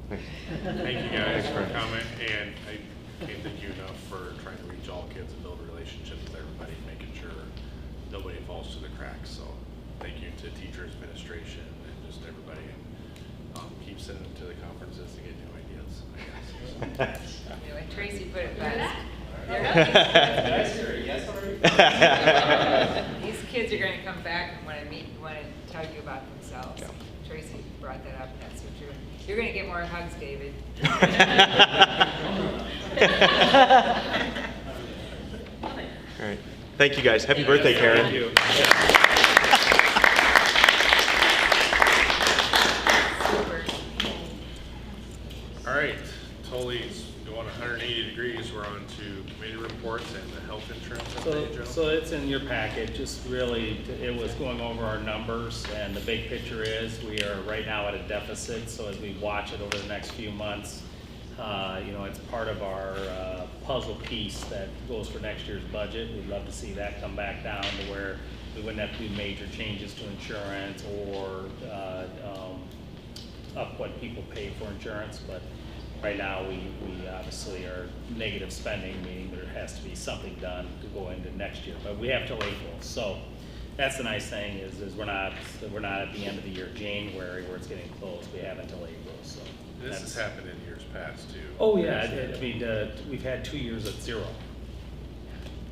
Thank you guys for comment, and I can't thank you enough for trying to reach all kids and build relationships with everybody, making sure nobody falls through the cracks. So thank you to teachers, administration, and just everybody. And keep sending them to the conferences to get new ideas, I guess. And Tracy put it best. These kids are going to come back and want to tell you about themselves. Yeah. Tracy brought that up, and that's so true. You're going to get more hugs, David. All right. Thank you guys. Happy birthday, Karen. Thank you. All right, totally going 180 degrees. We're on to committee reports and the health insurance update, Joe. So it's in your packet, just really, it was going over our numbers, and the big picture is we are right now at a deficit, so as we watch it over the next few months, it's part of our puzzle piece that goes for next year's budget. We'd love to see that come back down to where we wouldn't have to do major changes to insurance or up what people pay for insurance, but right now we obviously are negative spending, meaning there has to be something done to go into next year, but we have till April. So that's the nice thing is we're not at the end of the year, January, where it's getting close. We have until April. So This has happened in years past too. Oh yeah, I mean we've had 2 years at 0.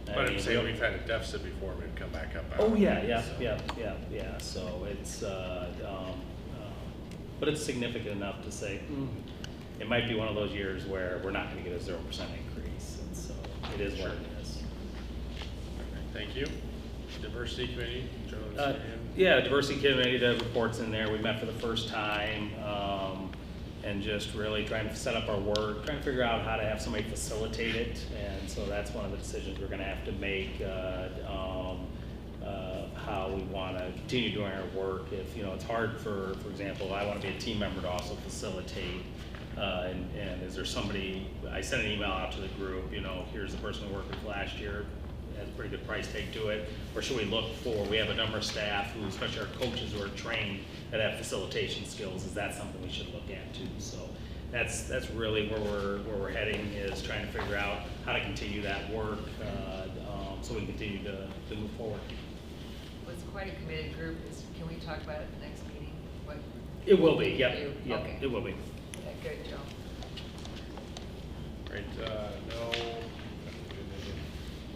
But I'm saying we've had a deficit before, and we've come back up. Oh yeah. So. So it's but it's significant enough to say it might be one of those years where we're not going to get a 0% increase, and so it is what it is. Thank you. Diversity Committee, Yeah, Diversity Committee, the report's in there. We met for the first time, and just really trying to set up our work, trying to figure out how to have somebody facilitate it, and so that's one of the decisions we're going to have to make, how we want to continue doing our work. If, it's hard for example, I want to be a team member to also facilitate, and is there somebody, I sent an email out to the group, here's the person we worked with last year, has a pretty good price tag to it, or should we look for, we have a number of staff who, especially our coaches who are trained that have facilitation skills, is that something we should look at too? So that's really where we're heading, is trying to figure out how to continue that work, so we can continue to move forward. Well, it's quite a committed group. Can we talk about it at the next meeting? It will be, yep, Okay. it will be. Yeah, good, Joe. Right,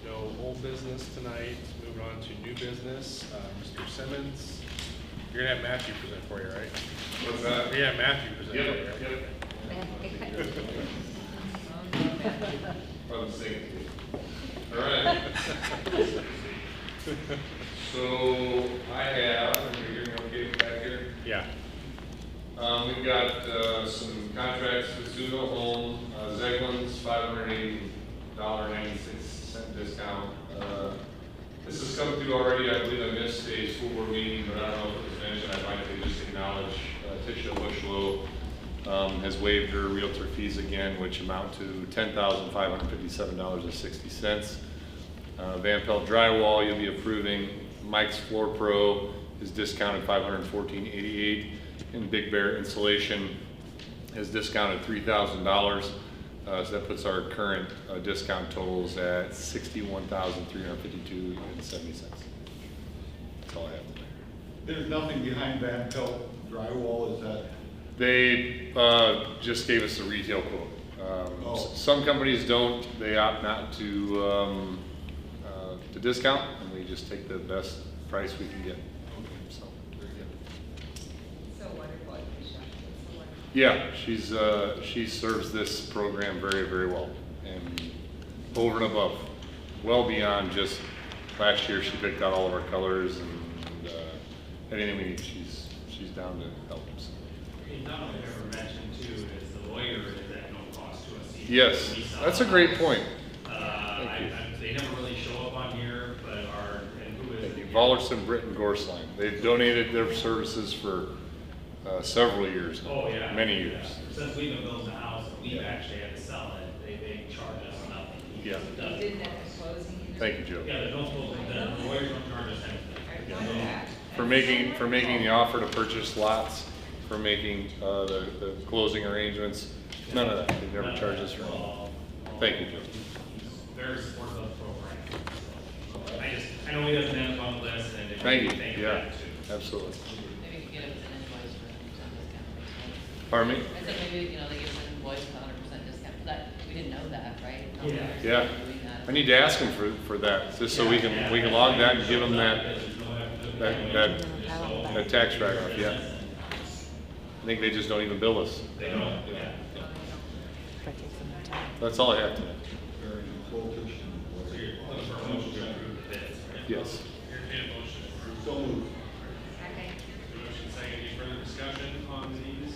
no old business tonight. Moving on to new business. Mr. Simmons, you're gonna have Matthew present for you, right? What's that? Yeah, Matthew present for you, right? I'm singing. All right. So I have, you're gonna get back here? Yeah. We've got some contracts with Zuno Home, Zeglin's $580.96 discount. This has come through already. I believe I missed a school board meeting, but I don't know if it was mentioned. I'd like to just acknowledge Tisha Bushlow has waived her realtor fees again, which amount to $10,557.60. Van Pelt Drywall, you'll be approving. Mike's Floor Pro is discounted $514.88. And Big Bear Insulation is discounted $3,000. So that puts our current discount totals at $61,352.70. That's all I have today. There's nothing behind Van Pelt drywall, is that? They just gave us a retail quote. Some companies don't, they opt not to discount, and we just take the best price we can get. So, very good. So wonderful, Alicia. So wonderful. Yeah, she serves this program very, very well, and over and above, well beyond just last year. She picked out all of our colors and anything we need. She's down to help us. Not only ever mentioned too is the lawyer is at no cost to us. Yes, that's a great point. They never really show up on here, but who is it? Vollerson, Britt, and Gorsline. They've donated their services for several years now. Oh, yeah. Many years. Yeah. Since we've been building the house, we've actually had to sell it. They charge us nothing. Yeah. You didn't have the closing. Thank you, Joe. Yeah, they don't close it. The lawyers don't charge us anything. For making the offer to purchase lots, for making the closing arrangements, none of that. They never charged us for anything. Thank you, Joe. Very supportive of the program. I know he doesn't have it on the list, and Thank you. Yeah, absolutely. Maybe you could get us an invoice for 100% discount. Pardon me? I said maybe, they give us an invoice for 100% discount, that, we didn't know that, right? Yeah. I need to ask them for that, just so we can log that and give them that tax write-off. Yeah. I think they just don't even bill us. They don't. Yeah. That's all I have today. So you're looking for a motion to approve the bids, right? Yes. Entertain a motion to approve. So moved. Motion second, any further discussion on these?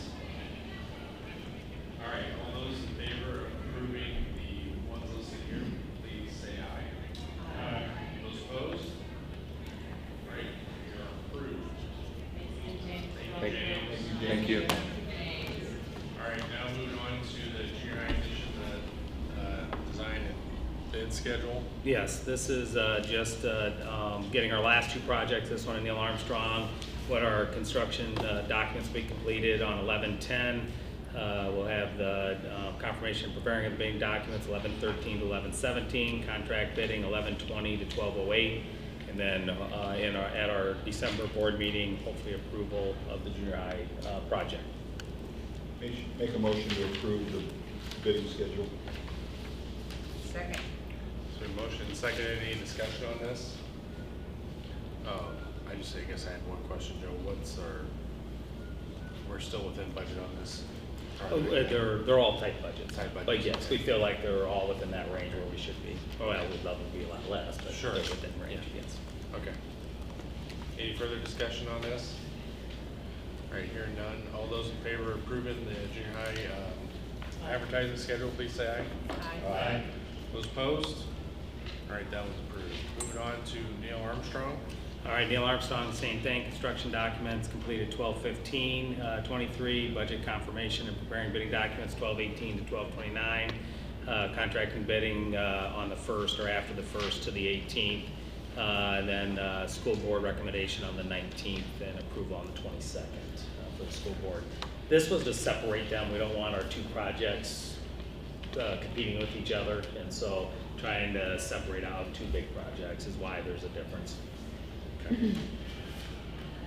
All right, all those in favor of approving the ones listed here, please say aye. Aye. Those opposed? All right, we are approved. Thank you. All right, now moving on to the junior high addition, the design and bid schedule. Yes, this is just getting our last two projects, this one and Neil Armstrong, what our construction documents will be completed on 11/10. We'll have the confirmation preparing of the bidding documents 11/13 to 11/17, contract bidding 11/20 to 12/08, and then at our December board meeting, hopefully approval of the junior high project. Make a motion to approve the bidding schedule. Second. So motion second, any discussion on this? I guess I had one question, Joe. We're still within budget on this? They're all tight budgets. Tight budgets. But yes, we feel like they're all within that range where we should be. Well, we'd love them to be a lot less, but Sure. they're within range, yes. Okay. Any further discussion on this? All right, hearing none. All those in favor of approving the junior high advertising schedule, please say aye. Aye. Those opposed? All right, that was approved. Moving on to Neil Armstrong. All right, Neil Armstrong, same thing, construction documents completed 12/15/23, budget confirmation and preparing bidding documents 12/18 to 12/29, contracting bidding on the 1st or after the 1st to the 18th, and then school board recommendation on the 19th and approval on the 22nd for the school board. This was to separate them. We don't want our two projects competing with each other, and so trying to separate out two big projects is why there's a difference. Okay.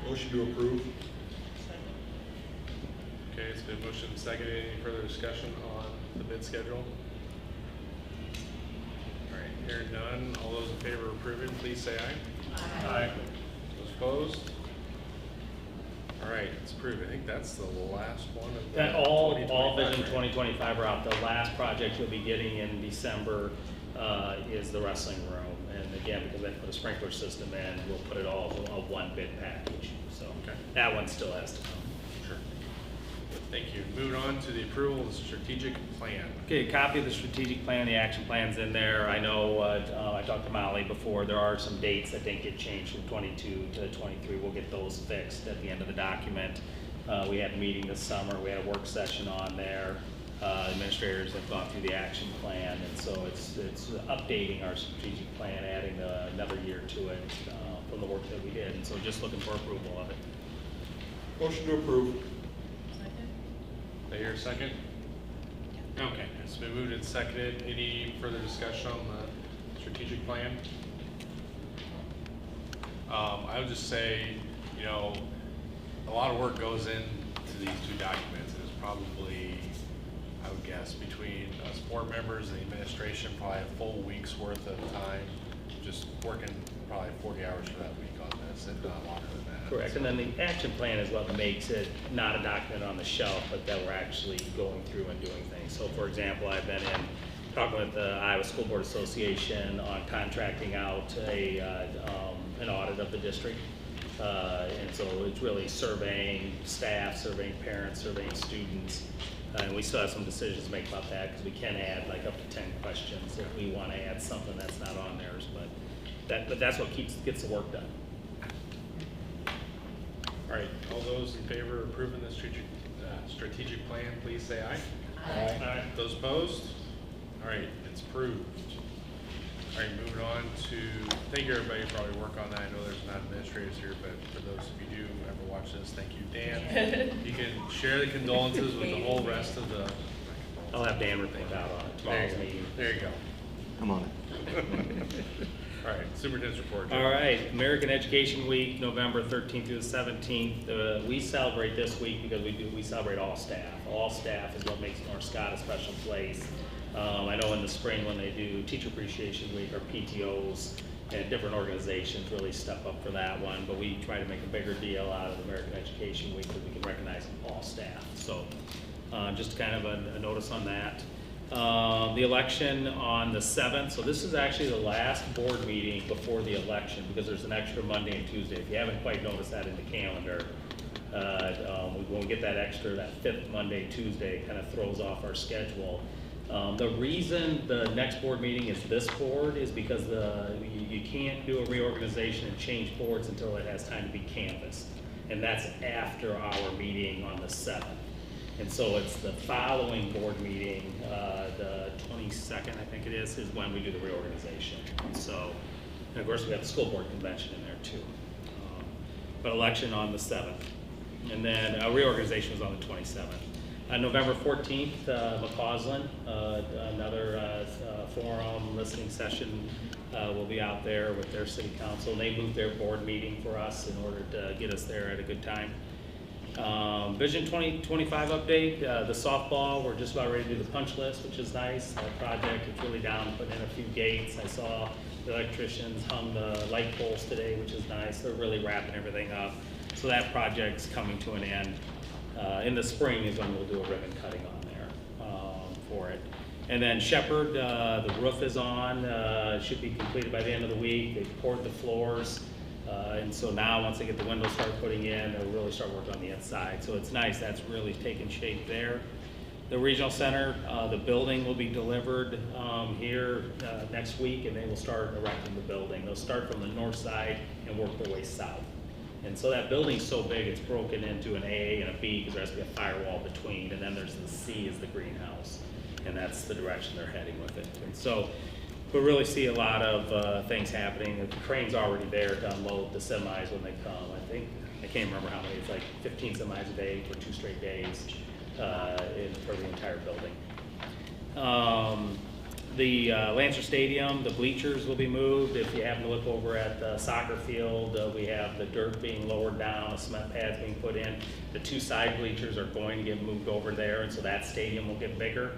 Motion to approve. Okay, it's been motion second. Any further discussion on the bid schedule? All right, hearing none. All those in favor of approving, please say aye. Aye. Those opposed? All right, it's approved. I think that's the last one of the All 2025, Vision right? 2025 are out. The last project you'll be getting in December is the wrestling room. And again, because they put a sprinkler system in, we'll put it all in a one bid package. So that one still has to come. Sure. Thank you. Moving on to the approval of the strategic plan. Okay, a copy of the strategic plan, the action plan's in there. I know I talked to Molly before. There are some dates that didn't get changed from 22 to 23. We'll get those fixed at the end of the document. We had a meeting this summer. We had a work session on there. Administrators have gone through the action plan, and so it's updating our strategic plan, adding another year to it from the work that we did. And so just looking for approval of it. Motion to approve. I hear a second. Okay, it's been moved and seconded. Any further discussion on the strategic plan? I would just say, you know, a lot of work goes into these two documents. It's probably, I would guess, between us board members and the administration, probably a full week's worth of time, just working probably 40 hours for that week on this, if not longer than that. Correct, and then the action plan is what makes it not a document on the shelf, but that we're actually going through and doing things. So for example, I've been in talking with the Iowa School Board Association on contracting out an audit of the district. And so it's really surveying staff, surveying parents, surveying students. And we still have some decisions to make about that because we can add like up to 10 questions if we want to add something that's not on theirs. But that's what gets the work done. All right, all those in favor of approving the strategic plan, please say aye. Aye. Aye. Those opposed? All right, it's approved. All right, moving on to, thank you everybody for all your work on that. I know there's not administrators here, but for those of you who do ever watch this, thank you, Dan. You can share the condolences with the whole rest of the. I'll have Dan report out on it tomorrow's meeting. There you go. I'm on it. All right, superintendent's report. All right, American Education Week, November 13th through the 17th. We celebrate this week because we celebrate all staff. All staff is what makes North Scott a special place. I know in the spring when they do Teacher Appreciation Week, our PTOs and different organizations really step up for that one, but we try to make a bigger deal out of American Education Week because we can recognize all staff. So just kind of a notice on that. The election on the 7th, so this is actually the last board meeting before the election because there's an extra Monday and Tuesday. If you haven't quite noticed that in the calendar, when we get that extra, that 5th Monday, Tuesday kind of throws off our schedule. The reason the next board meeting is this board is because you can't do a reorganization and change boards until it has time to be canvassed. And that's after our meeting on the 7th. And so it's the following board meeting, the 22nd, I think it is when we do the reorganization. So, and of course we got the school board convention in there too. But election on the 7th. And then reorganization was on the 27th. November 14th, McCausland, another forum listening session will be out there with their city council. They moved their board meeting for us in order to get us there at a good time. Vision 2025 update, the softball, we're just about ready to do the punch list, which is nice. That project is really down, putting in a few gates. I saw the electricians hung the light poles today, which is nice. They're really wrapping everything up. So that project's coming to an end. In the spring is when we'll do a ribbon cutting on there for it. And then Shepherd, the roof is on, should be completed by the end of the week. They poured the floors. And so now once they get the windows started putting in, they'll really start working on the inside. So it's nice, that's really taken shape there. The regional center, the building will be delivered here next week, and they will start erecting the building. They'll start from the north side and work their way south. And so that building's so big, it's broken into an A and a B because there has to be a firewall between, and then there's the C is the greenhouse. And that's the direction they're heading with it. And so we really see a lot of things happening. The crane's already there to unload the semis when they come. I can't remember how many, it's like 15 semis a day for 2 straight days for the entire building. The Lancer Stadium, the bleachers will be moved. If you happen to look over at the soccer field, we have the dirt being lowered down, cement pads being put in. The 2 side bleachers are going to get moved over there, and so that stadium will get bigger.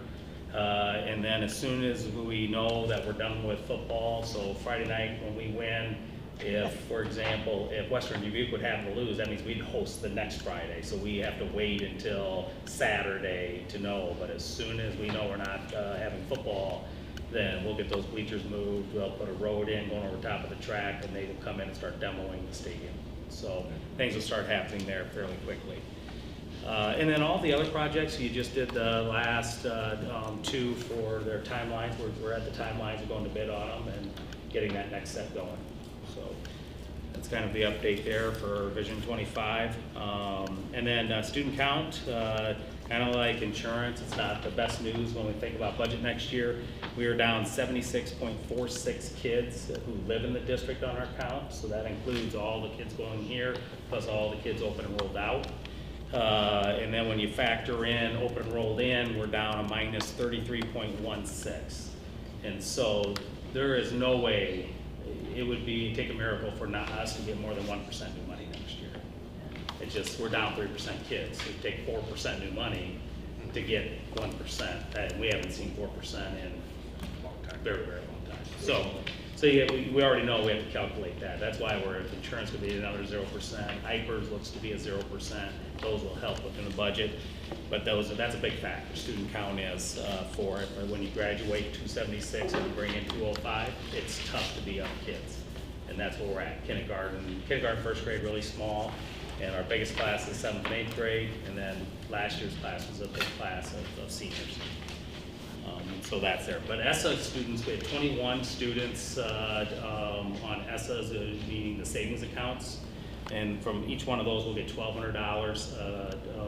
And then as soon as we know that we're done with football, so Friday night when we win, if, for example, if Western Dubuque would happen to lose, that means we'd host the next Friday. So we have to wait until Saturday to know. But as soon as we know we're not having football, then we'll get those bleachers moved. We'll put a road in going over top of the track, and they will come in and start demoing the stadium. So things will start happening there fairly quickly. And then all the other projects, you just did the last 2 for their timelines. We're at the timelines, we're going to bid on them and getting that next set going. So that's kind of the update there for Vision 25. And then student count, kind of like insurance, it's not the best news when we think about budget next year. We are down 76.46 kids who live in the district on our count. So that includes all the kids going here, plus all the kids open and rolled out. And then when you factor in open enrolled in, we're down a minus 33.16. And so there is no way, it would be, take a miracle for not us to get more than 1% new money next year. It's just, we're down 3% kids. It would take 4% new money to get 1%. And we haven't seen 4% in a long time, very, very long time. So yeah, we already know we have to calculate that. That's why we're, if insurance could be another 0%, IPERS looks to be a 0%. Those will help within the budget. But that's a big factor. Student count is for it. But when you graduate 276 and you bring in 205, it's tough to be up kids. And that's where we're at. Kindergarten, first grade, really small. And our biggest class is 7th and 8th grade. And then last year's class was a big class of seniors. So that's there. But ESSA students, we had 21 students on ESSA's, meaning the savings accounts. And from each one of those, we'll get $1,200.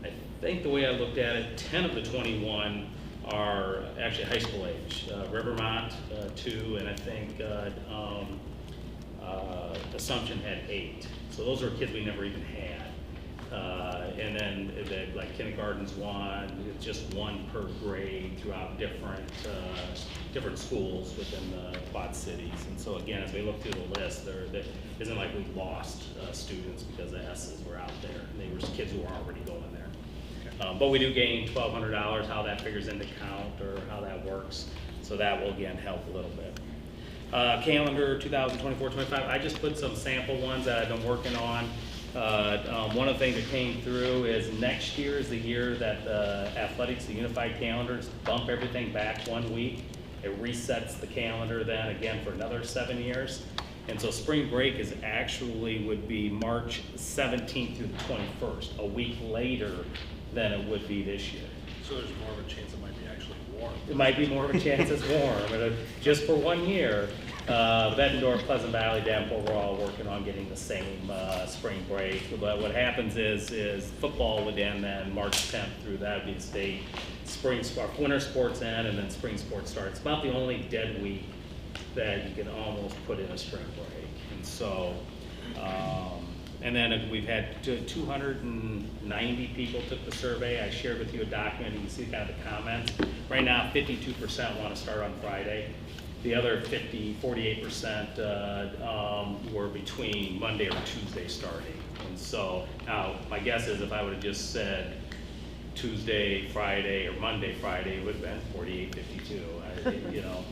I think the way I looked at it, 10 of the 21 are actually high school age. Rivermont, 2, and I think Assumption had 8. So those are kids we never even had. And then like kindergarten's 1, it's just 1 per grade throughout different schools within the Quad Cities. And so again, as we look through the list, there isn't like we've lost students because the S's were out there. And they were kids who were already going there. But we do gain $1,200, how that figures into count or how that works. So that will again help a little bit. Calendar 2024-25, I just put some sample ones that I've been working on. One of the things that came through is next year is the year that the athletics, the unified calendars, bump everything back 1 week. It resets the calendar then again for another 7 years. And so spring break is actually would be March 17th through the 21st, a week later than it would be this year. So there's more of a chance it might be actually warm. It might be more of a chance it's warm, but just for 1 year. Bettendorf, Pleasant Valley, Davenport, we're all working on getting the same spring break. But what happens is football would end then March 10th through that would be the state. Winter sports end and then spring sports starts. It's about the only dead week that you can almost put in a spring break. And so, and then we've had 290 people took the survey. I shared with you a document. You can see kind of the comments. Right now, 52% want to start on Friday. The other 48% were between Monday or Tuesday starting. And so now my guess is if I would have just said Tuesday, Friday, or Monday, Friday, it would have been 48, 52. You know,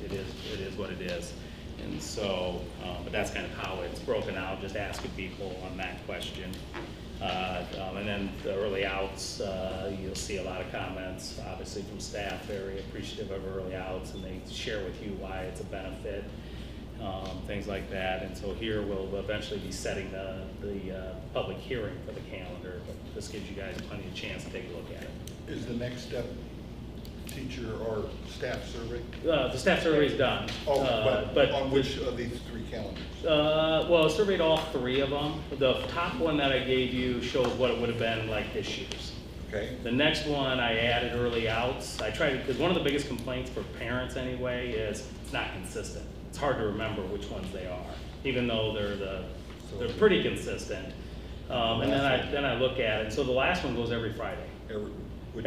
it is what it is. And so, but that's kind of how it's broken out, just asking people on that question. And then the early outs, you'll see a lot of comments, obviously from staff, very appreciative of early outs, and they share with you why it's a benefit, things like that. And so here we'll eventually be setting the public hearing for the calendar, but this gives you guys plenty of chance to take a look at it. Is the next step teacher or staff survey? The staff survey is done. Oh, but on which of these 3 calendars? Well, I surveyed all 3 of them. The top one that I gave you shows what it would have been like this year's. Okay. The next one, I added early outs. I tried, because one of the biggest complaints for parents anyway is it's not consistent. It's hard to remember which ones they are, even though they're pretty consistent. And then I look at it. So the last one goes every Friday. Which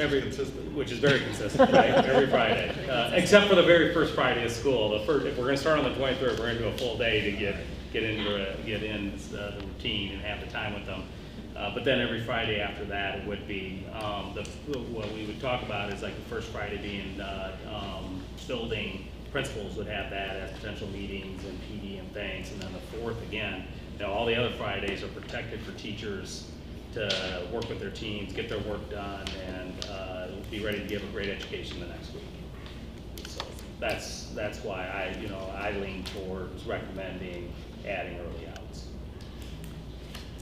is very consistent, right? Every Friday, except for the very first Friday of school. If we're going to start on the 23rd, we're going to do a full day to get in the routine and have the time with them. But then every Friday after that, it would be what we would talk about is like the first Friday being building. Principals would have that as potential meetings and PD and things, and then the 4th again. All the other Fridays are protected for teachers to work with their teams, get their work done, and be ready to give a great education the next week. So that's why I lean towards recommending adding early outs.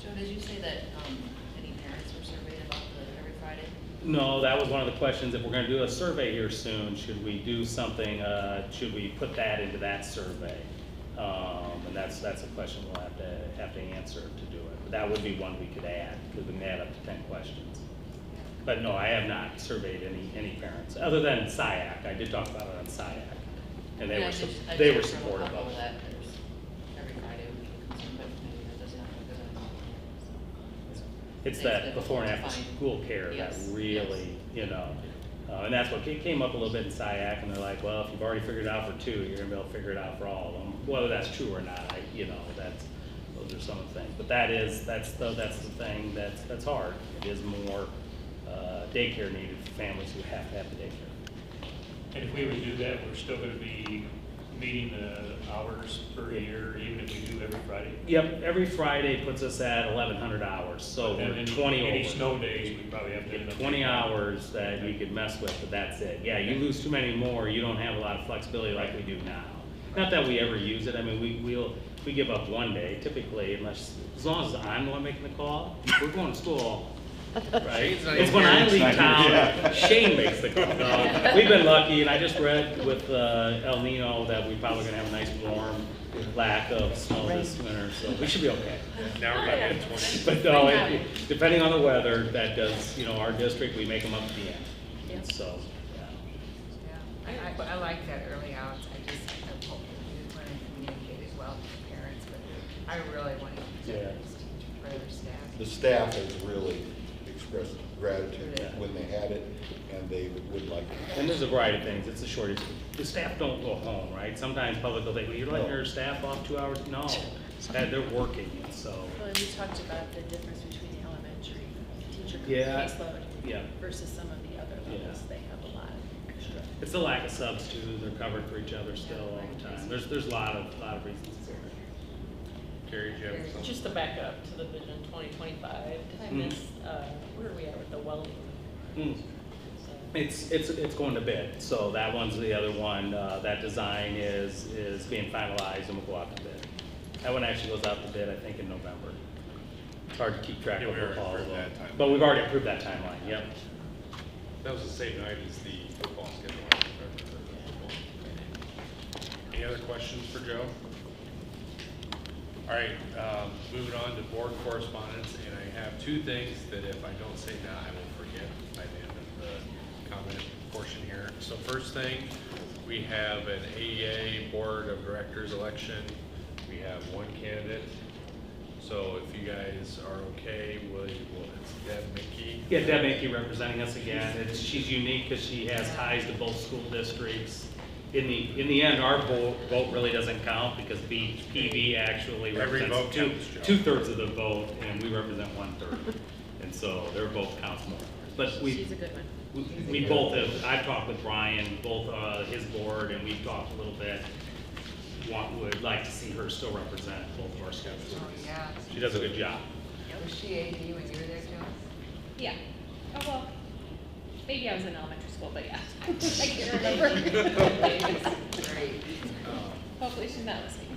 Joe, did you say that any parents were surveyed about the every Friday? No, that was one of the questions. If we're going to do a survey here soon, should we do something? Should we put that into that survey? And that's a question we'll have to answer to do it. But that would be one we could add, because we can add up to 10 questions. But no, I have not surveyed any parents, other than SIAC. I did talk about it on SIAC, and they were supportive of it. Every Friday we can consume, but maybe that doesn't have to go. It's Makes that it before and difficult after to find. school care that Yes, really, and that's what came up a little bit in SiAC, and they're like, well, if you've already figured it out for 2, you're gonna be able to figure it out for all of them. Whether that's true or not, those are some of the things. But that's the thing that's hard. It is more daycare needed for families who have to have the daycare. And if we were to do that, we're still gonna be meeting the hours per year, even if we do every Friday? Yep, every Friday puts us at 1,100 hours, so And we're then 20 any over. snow days, we probably have to. Get 20 hours that we could mess with, but that's it. Yeah, you lose too many more, you don't have a lot of flexibility like we do now. Not that we ever use it, I mean, we give up one day typically, as long as I'm the one making the call, we're going to school. Right? It's when I leave town, Shane makes the call. No, we've been lucky, and I just read with El Nino that we're probably gonna have a nice warm lack of snow this winter, so we should be okay. Now we're gonna get 20. But no, depending on the weather, that does, our district, we make them up at the end. Yeah. So, Yeah, I like that early out. I hope we want to communicate as well to parents, but I really want to use it for their staff. The staff has really expressed gratitude when they had it, and they would like to. and there's a variety of things, it's the shortest. The staff don't go home, right? Sometimes public will think, well, you're letting your staff off 2 hours? No, they're working, so. Well, and we talked about the difference between the elementary teacher Yeah, caseload yeah. versus some of the other levels. Yeah. They have a lot extra. It's the lack of subs too, they're covered for each other still all the time. There's a lot of reasons for it. Carrie, do you have something? Just to back up to the Vision 2025, did I miss, where are we at with the welding? It's going to bid, so that one's the other one. That design is being finalized and will go out to bid. That one actually goes out to bid, I think, in November. It's hard to keep track Yeah, of we already all of approved them. that timeline. But we've already approved that timeline, yep. That was the same night as the football schedule. Any other questions for Joe? All right, moving on to board correspondence, and I have 2 things that if I don't say now, I will forget by the end of the comment portion here. So first thing, we have an AEA Board of Directors election. We have 1 candidate. So if you guys are okay, it's Deb Mickey. Yeah, Deb Mickey representing us again. She's unique because she has ties to both school districts. In the end, our vote really doesn't count because PB actually represents two-thirds of the vote, and we represent 1/3. And so their vote counts more. But She's a good one. We both have, I've talked with Brian, both his board, and we've talked a little bit. Would like to see her still represent both of our schools. Oh, yeah. She does a good job. Was she AD when you were there, Joe? Yeah. Oh, well, maybe I was in elementary school, but yeah. I can't remember. Great. Hopefully she's not listening.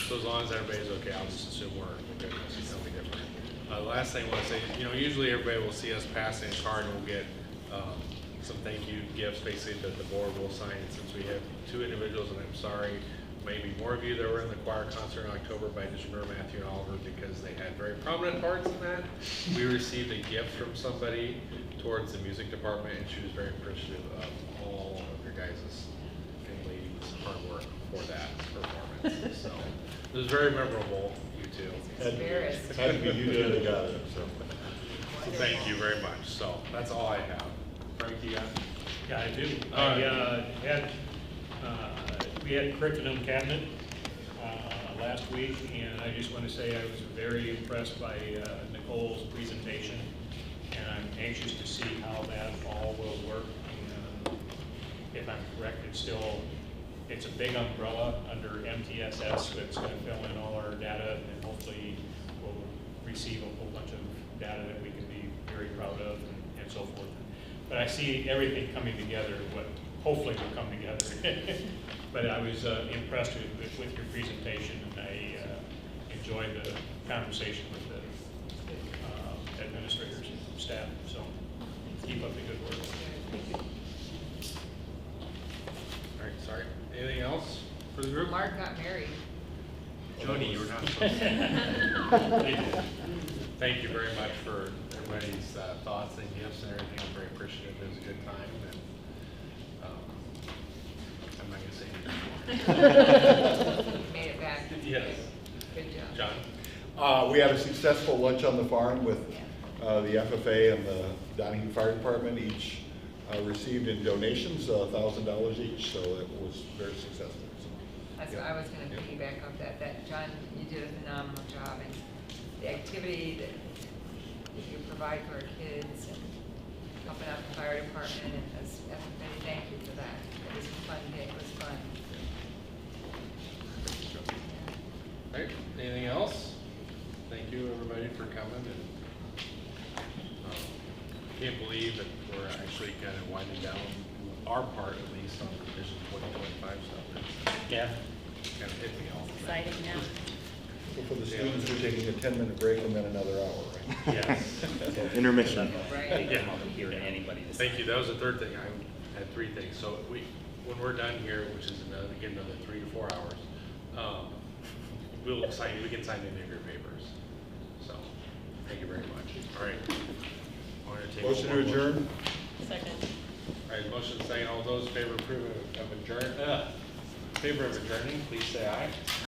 So as long as everybody's okay, I'll just assume we're good, unless something different. The last thing I want to say, usually everybody will see us passing a card and we'll get some thank you gifts, basically, that the board will sign. Since we have 2 individuals, and I'm sorry, maybe more of you that were in the choir concert in October, but I just remember Matthew and Oliver because they had very prominent parts in that. We received a gift from somebody towards the music department, and she was very appreciative of all of your guys' and ladies' hard work for that performance. So it was very memorable, you two. Had to be you two that got it, so. So thank you very much. So that's all I have. Frank, you got? Yeah, I do. All We had curriculum cabinet last week, and I just want to say I was very impressed by Nicole's presentation, and I'm anxious to see how that all will work. And, if I'm correct, it's a big umbrella under MTSS that's going to fill in all our data, and hopefully we'll receive a whole bunch of data that we can be very proud of and so forth. But I see everything coming together, what hopefully will come together. But I was impressed with your presentation, and I enjoyed the conversation with the administrators and staff. So keep up the good work. All right, sorry. Anything else for the group? Mark got married. Jody, you were not supposed to. Thank you very much for everybody's thoughts and gifts and everything. I'm very appreciative. It was a good time. And I'm not going to say anything more. Made it back. Yes. Good job. John? We had a successful lunch on the farm with the FFA and the Donahue Fire Department. Each received in donations $1,000 each, so it was very successful. So, That's yeah. what I was gonna Yeah. piggyback off that, John, you did a phenomenal job, and the activity that you provide for our kids, and helping out the fire department, and as FFA, thank you for that. It was a fun day, it was fun. All right, anything else? Thank you, everybody, for coming, and can't believe that we're actually kind of winding down our part, at least, on the Vision 2025 stuff. Yeah. Kind of hit me all. Exciting now. So for the students, we're taking a 10-minute break and then another hour, right? Yes. So, intermission. Right. Yeah. Hear to anybody. Thank you, that was the third thing, I had three things. So when we're done here, which is another 3 to 4 hours, we can sign any of your papers. So, thank you very much. All right. Motion to adjourn? Second. All right, motion second. All those in favor of adjourning, please say aye.